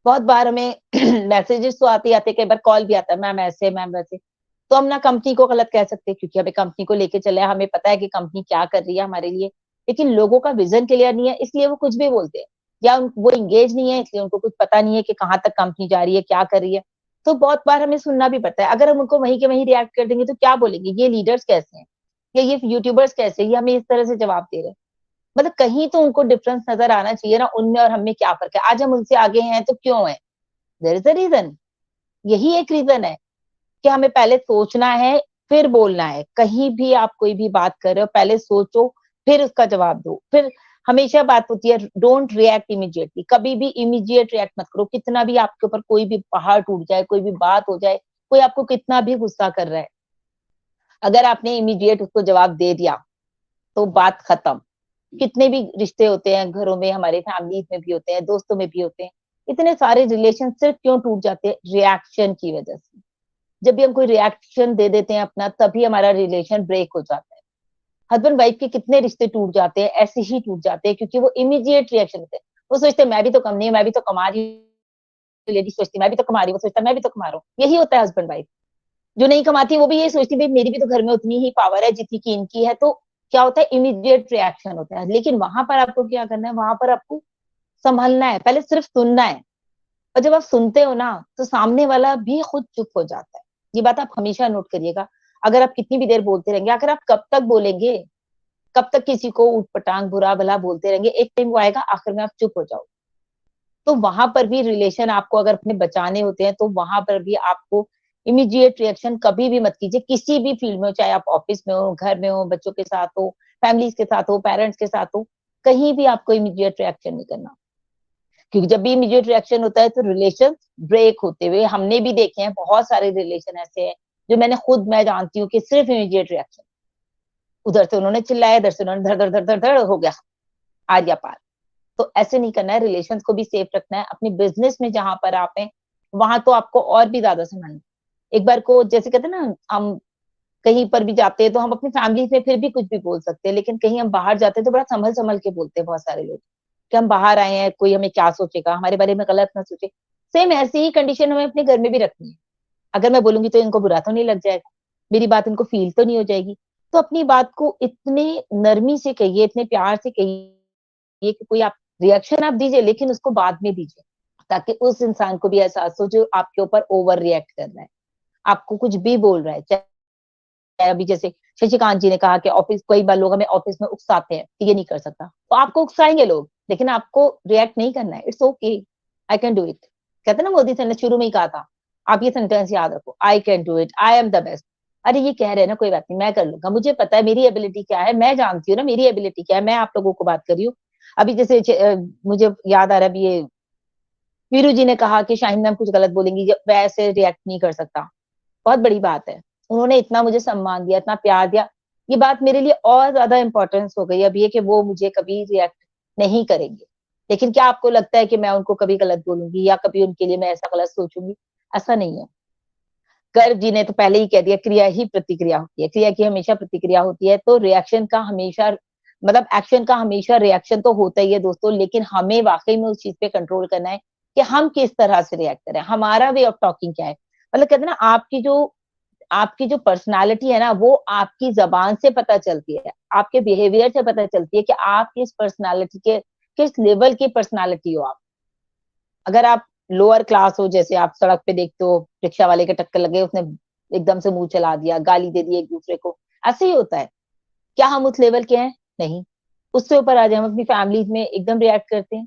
बहुत बार हमें मैसेजेस तो आते आते, कई बार कॉल भी आता है, मैम ऐसे मैम वैसे, तो हम ना कंपनी को गलत कह सकते हैं, क्योंकि हमें कंपनी को लेके चले, हमें पता है कि कंपनी क्या कर रही है हमारे लिए, लेकिन लोगों का विजन क्लियर नहीं है, इसलिए वो कुछ भी बोलते हैं, या वो इंगेज नहीं है, इसलिए उनको कुछ पता नहीं है कि कहाँ तक कंपनी जा रही है, क्या कर रही है। तो बहुत बार हमें सुनना भी पड़ता है। अगर हम उनको वहीं के वहीं रिएक्ट कर देंगे तो क्या बोलेंगे, ये लीडर्स कैसे हैं, या ये यूट्यूबर्स कैसे हैं, ये हमें इस तरह से जवाब दे रहे हैं। मतलब कहीं तो उनको डिफरेंस नजर आना चाहिए ना, उनमें और हमें क्या फर्क है। आज हम उनसे आगे हैं तो क्यों है, देयर इज अ रीजन, यही एक रीजन है कि हमें पहले सोचना है फिर बोलना है। कहीं भी आप कोई भी बात कर रहे हो, पहले सोचो फिर उसका जवाब दो। फिर हमेशा बात होती है, डोंट रिएक्ट इमीडिएटली, कभी भी इमीडिएट रिएक्ट मत करो। कितना भी आपके ऊपर कोई भी पहाड़ टूट जाए, कोई भी बात हो जाए, कोई आपको कितना भी गुस्सा कर रहा है, अगर आपने इमीडिएट उसको जवाब दे दिया तो बात खत्म। कितने भी रिश्ते होते हैं घरों में, हमारे फैमिली में भी होते हैं, दोस्तों में भी होते हैं, इतने सारे रिलेशन सिर्फ क्यों टूट जाते हैं, रिएक्शन की वजह से। जब भी हम कोई रिएक्शन दे देते हैं अपना, तभी हमारा रिलेशन ब्रेक हो जाता है। हस्बैंड वाइफ के कितने रिश्ते टूट जाते हैं, ऐसे ही टूट जाते हैं, क्योंकि वो इमीडिएट रिएक्शन होते हैं। वो सोचते हैं मैं भी तो कम नहीं, मैं भी तो कमा रही हूँ, लेडी सोचती मैं भी तो कमा रही हूँ, वो सोचता मैं भी तो कमा रहा हूँ। यही होता है हस्बैंड वाइफ। जो नहीं कमाती वो भी यही सोचती भाई मेरी भी तो घर में उतनी ही पावर है जितनी की इनकी है। तो क्या होता है, इमीडिएट रिएक्शन होता है। लेकिन वहां पर आपको क्या करना है, वहां पर आपको संभलना है, पहले सिर्फ सुनना है। और जब आप सुनते हो ना, तो सामने वाला भी खुद चुप हो जाता है। ये बात आप हमेशा नोट करिएगा। अगर आप कितनी भी देर बोलते रहेंगे, अगर आप कब तक बोलेंगे, कब तक किसी को ऊट पटांग बुरा भला बोलते रहेंगे, एक टाइम वो आएगा आखिर में आप चुप हो जाओ। तो वहां पर भी रिलेशन आपको अगर अपने बचाने होते हैं, तो वहां पर भी आपको इमीडिएट रिएक्शन कभी भी मत कीजिए, किसी भी फील्ड में हो, चाहे आप ऑफिस में हो, घर में हो, बच्चों के साथ हो, फैमिली के साथ हो, पेरेंट्स के साथ हो, कहीं भी आपको इमीडिएट रिएक्शन नहीं करना। क्योंकि जब भी इमीडिएट रिएक्शन होता है तो रिलेशन ब्रेक होते हुए हमने भी देखे हैं। बहुत सारे रिलेशन ऐसे हैं जो मैं जानती हूँ कि सिर्फ इमीडिएट रिएक्शन, उधर से उन्होंने चिल्लाया, इधर से उन्होंने धड़ धड़ धड़ धड़ धड़ हो गया, आर्या पार। तो ऐसे नहीं करना है, रिलेशंस को भी सेफ रखना है। अपने बिजनेस में जहां पर आप हैं, वहां तो आपको और भी ज्यादा संभालना। एक बार को जैसे कहते हैं ना, हम कहीं पर भी जाते हैं तो हम अपनी फैमिली में फिर भी कुछ भी बोल सकते हैं, लेकिन कहीं हम बाहर जाते हैं तो बड़ा संभल संभल के बोलते हैं बहुत सारे लोग, कि हम बाहर आए हैं, कोई हमें क्या सोचेगा, हमारे बारे में गलत ना सोचे। सेम ऐसी ही कंडीशन हमें अपने घर में भी रखनी है। अगर मैं बोलूंगी तो इनको बुरा तो नहीं लग जाएगा, मेरी बात इनको फील तो नहीं हो जाएगी। तो अपनी बात को इतने नरमी से कहिए, इतने प्यार से कहिए कि कोई आप रिएक्शन आप दीजिए, लेकिन उसको बाद में दीजिए, ताकि उस इंसान को भी एहसास हो जो आपके ऊपर ओवर रिएक्ट कर रहा है, आपको कुछ भी बोल रहा है। चाहे अभी जैसे शशिकांत जी ने कहा कि ऑफिस, कई बार लोग हमें ऑफिस में उकसाते हैं कि ये नहीं कर सकता, तो आपको उकसाएंगे लोग, लेकिन आपको रिएक्ट नहीं करना है। It's okay, I can do it. कहते ना, मोदी सर ने शुरू में ही कहा था, आप ये सेंटेंस याद रखो, I can do it, I am the best. अरे ये कह रहे हैं ना, कोई बात नहीं, मैं कर लूंगा, मुझे पता है मेरी एबिलिटी क्या है, मैं जानती हूँ ना मेरी एबिलिटी क्या है। मैं आप लोगों को बात कर रही हूँ अभी, जैसे मुझे याद आ रहा है, ये वीरू जी ने कहा कि शाहीन मैम कुछ गलत बोलेंगी, वैसे रिएक्ट नहीं कर सकता। बहुत बड़ी बात है, उन्होंने इतना मुझे सम्मान दिया, इतना प्यार दिया, ये बात मेरे लिए और ज्यादा इंपॉर्टेंस हो गई अब ये कि वो मुझे कभी रिएक्ट नहीं करेंगे। लेकिन क्या आपको लगता है कि मैं उनको कभी गलत बोलूंगी या कभी उनके लिए मैं ऐसा गलत सोचूंगी? ऐसा नहीं है। गर्व जी ने तो पहले ही कह दिया, क्रिया ही प्रतिक्रिया होती है, क्रिया की हमेशा प्रतिक्रिया होती है। तो रिएक्शन का हमेशा, मतलब एक्शन का हमेशा रिएक्शन तो होता ही है दोस्तों, लेकिन हमें वाकई में उस चीज पे कंट्रोल करना है कि हम किस तरह से रिएक्ट करें, हमारा वे ऑफ टॉकिंग क्या है। मतलब कहते हैं ना, आपकी जो पर्सनालिटी है ना, वो आपकी जबान से पता चलती है, आपके बिहेवियर से पता चलती है कि आप किस पर्सनालिटी के, किस लेवल की पर्सनालिटी हो आप। अगर आप लोअर क्लास हो, जैसे आप सड़क पे देखते हो रिक्शा वाले के टक्कर लगे, उसने एकदम से मुंह चला दिया, गाली दे दी एक दूसरे को, ऐसे ही होता है। क्या हम उस लेवल के हैं? नहीं। उससे ऊपर आ जाए, हम अपनी फैमिलीज में एकदम रिएक्ट करते हैं।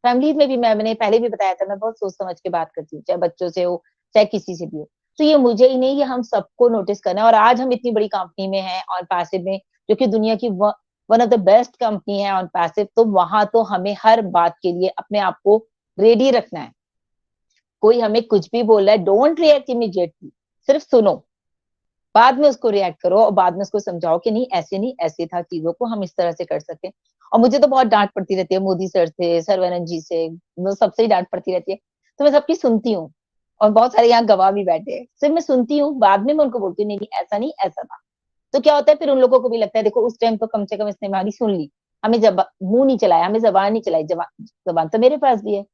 फैमिलीज में भी मैंने पहले भी बताया था, मैं बहुत सोच समझ के बात करती हूँ, चाहे बच्चों से हो चाहे किसी से भी हो। तो ये मुझे ही नहीं, ये हम सबको नोटिस करना है। और आज हम इतनी बड़ी कंपनी में हैं और पैसे में, जो कि दुनिया की one of the best company है ऑन पैसिव, तो वहां तो हमें हर बात के लिए अपने आप को रेडी रखना है। कोई हमें कुछ भी बोल रहा है, डोंट रिएक्ट इमीडिएटली, सिर्फ सुनो, बाद में उसको रिएक्ट करो और बाद में उसको समझाओ कि नहीं ऐसे नहीं, ऐसे था, चीजों को हम इस तरह से कर सकें। और मुझे तो बहुत डांट पड़ती रहती है, मोदी सर से, सरवनन जी से, सबसे ही डांट पड़ती रहती है, तो मैं सबकी सुनती हूँ। और बहुत सारे यहाँ गवाह भी बैठे हैं, सिर्फ मैं सुनती हूँ, बाद में मैं उनको बोलती हूँ नहीं नहीं ऐसा नहीं ऐसा था। तो क्या होता है, फिर उन लोगों को भी लगता है देखो उस टाइम तो कम से कम इसने हमारी सुन ली, हमें मुंह नहीं चलाया, हमें जबान नहीं चलाई, जबान तो मेरे पास भी है,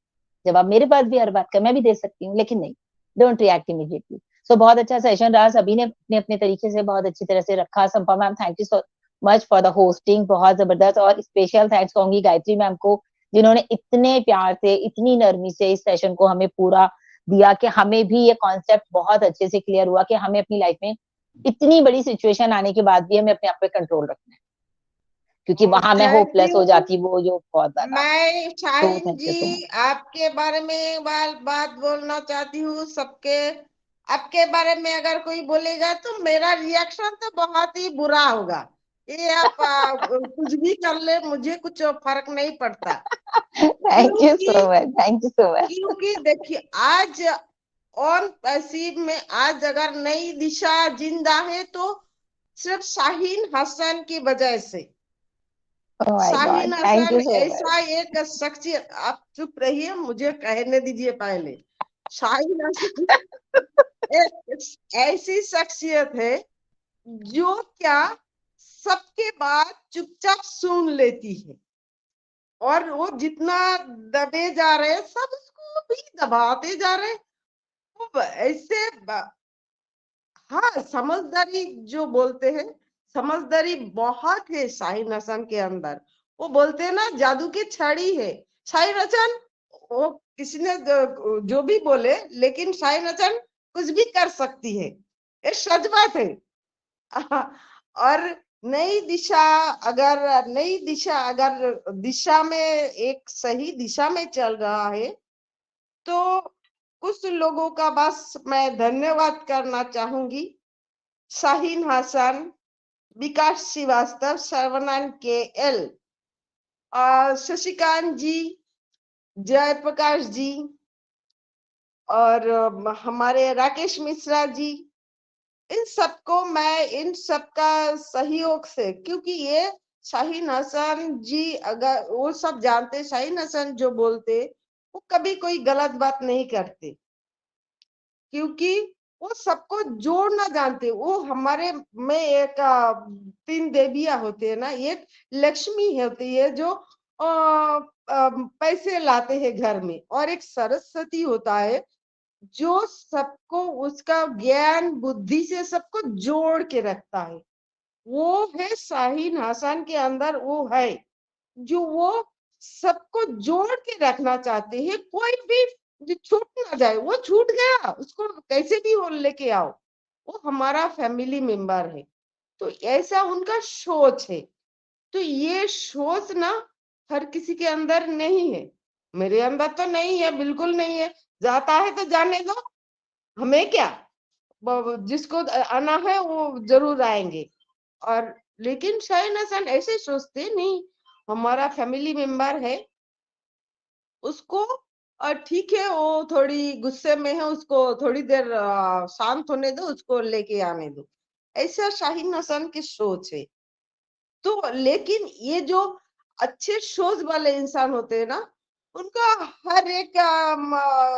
जवाब मेरे पास भी हर बात का, मैं भी दे सकती हूँ, लेकिन नहीं, डोंट रिएक्ट इमीडिएटली। सो बहुत अच्छा सेशन रहा, सभी ने अपने अपने तरीके से बहुत अच्छी तरह से रखा। Sampa ma'am thank you so much for the hosting, बहुत जबरदस्त। और स्पेशल थैंक्स कहूंगी गायत्री मैम को, जिन्होंने इतने प्यार से, इतनी नरमी से इस सेशन को हमें पूरा दिया कि हमें भी ये कॉन्सेप्ट बहुत अच्छे से क्लियर हुआ कि हमें अपनी लाइफ में इतनी बड़ी सिचुएशन आने के बाद भी हमें अपने आप पे कंट्रोल रखना है, क्योंकि वहां मैं थैंक होपलेस हो यू। जाती, वो जो बहुत ज्यादा। मैं तो शाहीन थैंक यू सो जी मच। आपके बारे में एक बात बोलना चाहती हूँ। सबके आपके बारे में अगर कोई बोलेगा तो मेरा रिएक्शन तो बहुत ही बुरा होगा। ये आप कुछ भी कर ले, मुझे कुछ फर्क नहीं पड़ता। Thank you so much, thank you so much. क्योंकि देखिए आज ऑन पैसिव में आज अगर नई दिशा जिंदा है तो सिर्फ शाहीन हसन की वजह से। Oh my Shaheen God, thank Hasan you so much. ऐसा एक शख्सियत, आप चुप रहिए, मुझे कहने दीजिए पहले। शाहीन हसन एक ऐसी शख्सियत है जो क्या सबके बात चुपचाप सुन लेती है, और वो जितना दबे जा रहे हैं सब उसको भी दबाते जा रहे हैं। वो ऐसे हाँ, समझदारी जो बोलते हैं, समझदारी बहुत है शाहीन हसन के अंदर। वो बोलते हैं ना जादू की छड़ी है शाहीन हसन। वो किसी ने जो भी बोले, लेकिन शाहीन हसन कुछ भी कर सकती है, ये सच बात है। और नई दिशा अगर दिशा में एक सही दिशा में चल रहा है तो कुछ लोगों का बस मैं धन्यवाद करना चाहूंगी। शाहीन हसन, विकास श्रीवास्तव, सर्वनारायण KL, शशिकांत जी, जयप्रकाश जी, और हमारे राकेश मिश्रा जी, इन सबको मैं इन सबका सहयोग से, क्योंकि ये शाहीन हसन जी अगर वो सब जानते, शाहीन हसन जो बोलते वो कभी कोई गलत बात नहीं करते, क्योंकि वो सबको जोड़ना जानते। वो हमारे में एक 3 देवियां होते हैं ना, एक लक्ष्मी होती है जो पैसे लाते हैं घर में, और एक सरस्वती होता है जो सबको उसका ज्ञान बुद्धि से सबको जोड़ के रखता है। वो है शाहीन हसन के अंदर, वो है जो वो सबको जोड़ के रखना चाहते हैं। कोई भी जो छूट ना जाए, वो छूट गया उसको कैसे भी वो लेके आओ, वो हमारा फैमिली मेंबर है। तो ऐसा उनका सोच है। तो ये सोच ना हर किसी के अंदर नहीं है, मेरे अंदर तो नहीं है, बिल्कुल नहीं है। जाता है तो जाने दो, हमें क्या, जिसको आना है वो जरूर आएंगे। और लेकिन शाहीन हसन ऐसे सोचते नहीं, हमारा फैमिली मेंबर है, उसको ठीक है, वो थोड़ी गुस्से में है, उसको थोड़ी देर शांत होने दो, उसको लेके आने दो। ऐसा शाहीन हसन की सोच है। तो लेकिन ये जो अच्छे सोच वाले इंसान होते हैं ना, उनका हर एक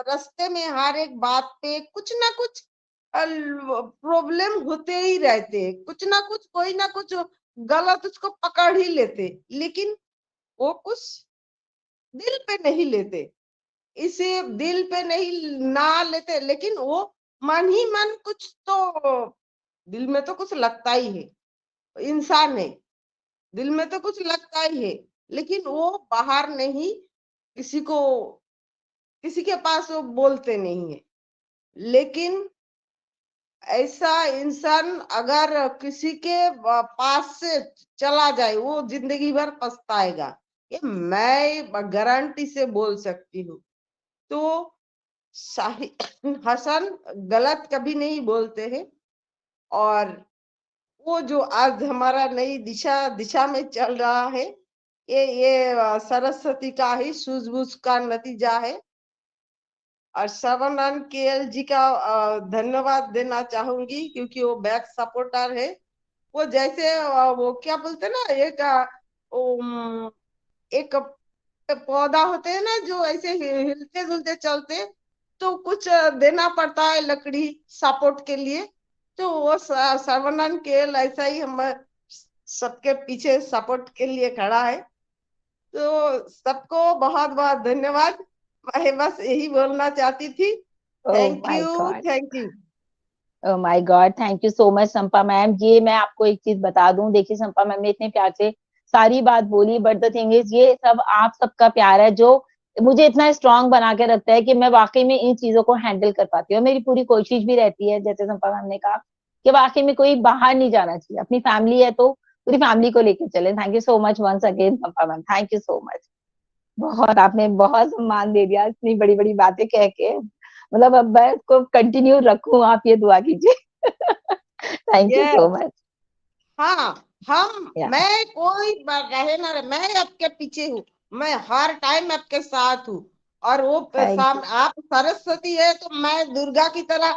रास्ते में, हर एक बात पे कुछ ना कुछ प्रॉब्लम होते ही रहते हैं, कुछ ना कुछ, कोई ना कुछ गलत उसको पकड़ ही लेते, लेकिन वो कुछ दिल पे नहीं लेते। इसे दिल पे नहीं ना लेते, लेकिन वो मन ही मन कुछ तो दिल में तो कुछ लगता ही है, इंसान है, दिल में तो कुछ लगता ही है, लेकिन वो बाहर नहीं, किसी को, किसी के पास वो बोलते नहीं है। लेकिन ऐसा इंसान अगर किसी के पास से चला जाए, वो जिंदगी भर पछताएगा, ये मैं गारंटी से बोल सकती हूँ। तो शाहीन हसन गलत कभी नहीं बोलते हैं, और वो जो आज हमारा नई दिशा में चल रहा है, ये सरस्वती का ही सूझबूझ का नतीजा है। और सर्वनारायण केएल जी का धन्यवाद देना चाहूंगी, क्योंकि वो बैक सपोर्टर है। वो जैसे वो क्या बोलते हैं ना, एक पौधा होते हैं ना जो ऐसे हिलते जुलते चलते, तो कुछ देना पड़ता है लकड़ी सपोर्ट के लिए। तो वो सर्वनारायण केएल ऐसा ही हम सबके पीछे सपोर्ट के लिए खड़ा है। तो सबको बहुत बहुत धन्यवाद। मैं बस यही बोलना चाहती थी। Thank you. Oh my God, thank you so much Sampa ma'am. ये मैं आपको एक चीज बता दूं, देखिए संपा मैम ने इतने प्यार से सारी बात बोली, बट द थिंग इज ये सब आप सबका प्यार है जो मुझे इतना स्ट्रांग बना के रखता है कि मैं वाकई में इन चीजों को हैंडल कर पाती हूँ। मेरी पूरी कोशिश भी रहती है, जैसे संपा मैम ने कहा, कि वाकई में कोई बाहर नहीं जाना चाहिए, अपनी फैमिली है तो पूरी फैमिली को लेके चले। Thank you so much once again Sampa ma'am, thank you so much. बहुत आपने बहुत सम्मान दे दिया इतनी बड़ी बड़ी बातें कह के, मतलब अब मैं इसको कंटिन्यू रखूं, आप ये दुआ कीजिए। Thank you so much. हाँ, मैं कोई रहे ना रहे, मैं आपके पीछे हूँ, मैं हर टाइम आपके साथ हूँ। और वो आप सरस्वती है तो मैं दुर्गा की तरह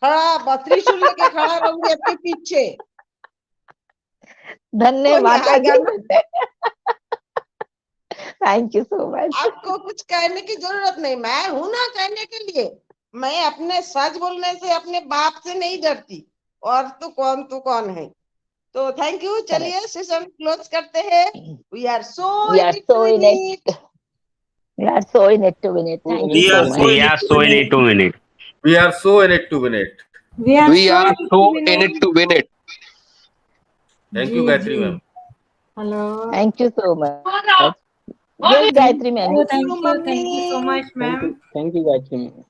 खड़ा, त्रिशूल लेके खड़ा रहूंगी आपके पीछे। धन्यवाद। Thank you so much. आपको कुछ कहने की जरूरत नहीं, मैं हूं ना कहने के लिए। मैं अपने सच बोलने से अपने बाप से नहीं डरती, और तो कौन है। तो थैंक यू। चलिए सेशन क्लोज करते हैं। We are so in it to win it. We are so in it to win it. Thank you so much. We are so in it to win it. We are so in it to win it. We are so in it to win it. Thank you, Gayatri ma'am. Hello. Thank you so much. Yes, Gayatri ma'am. Thank you so much, ma'am. Thank you, Gayatri ma'am.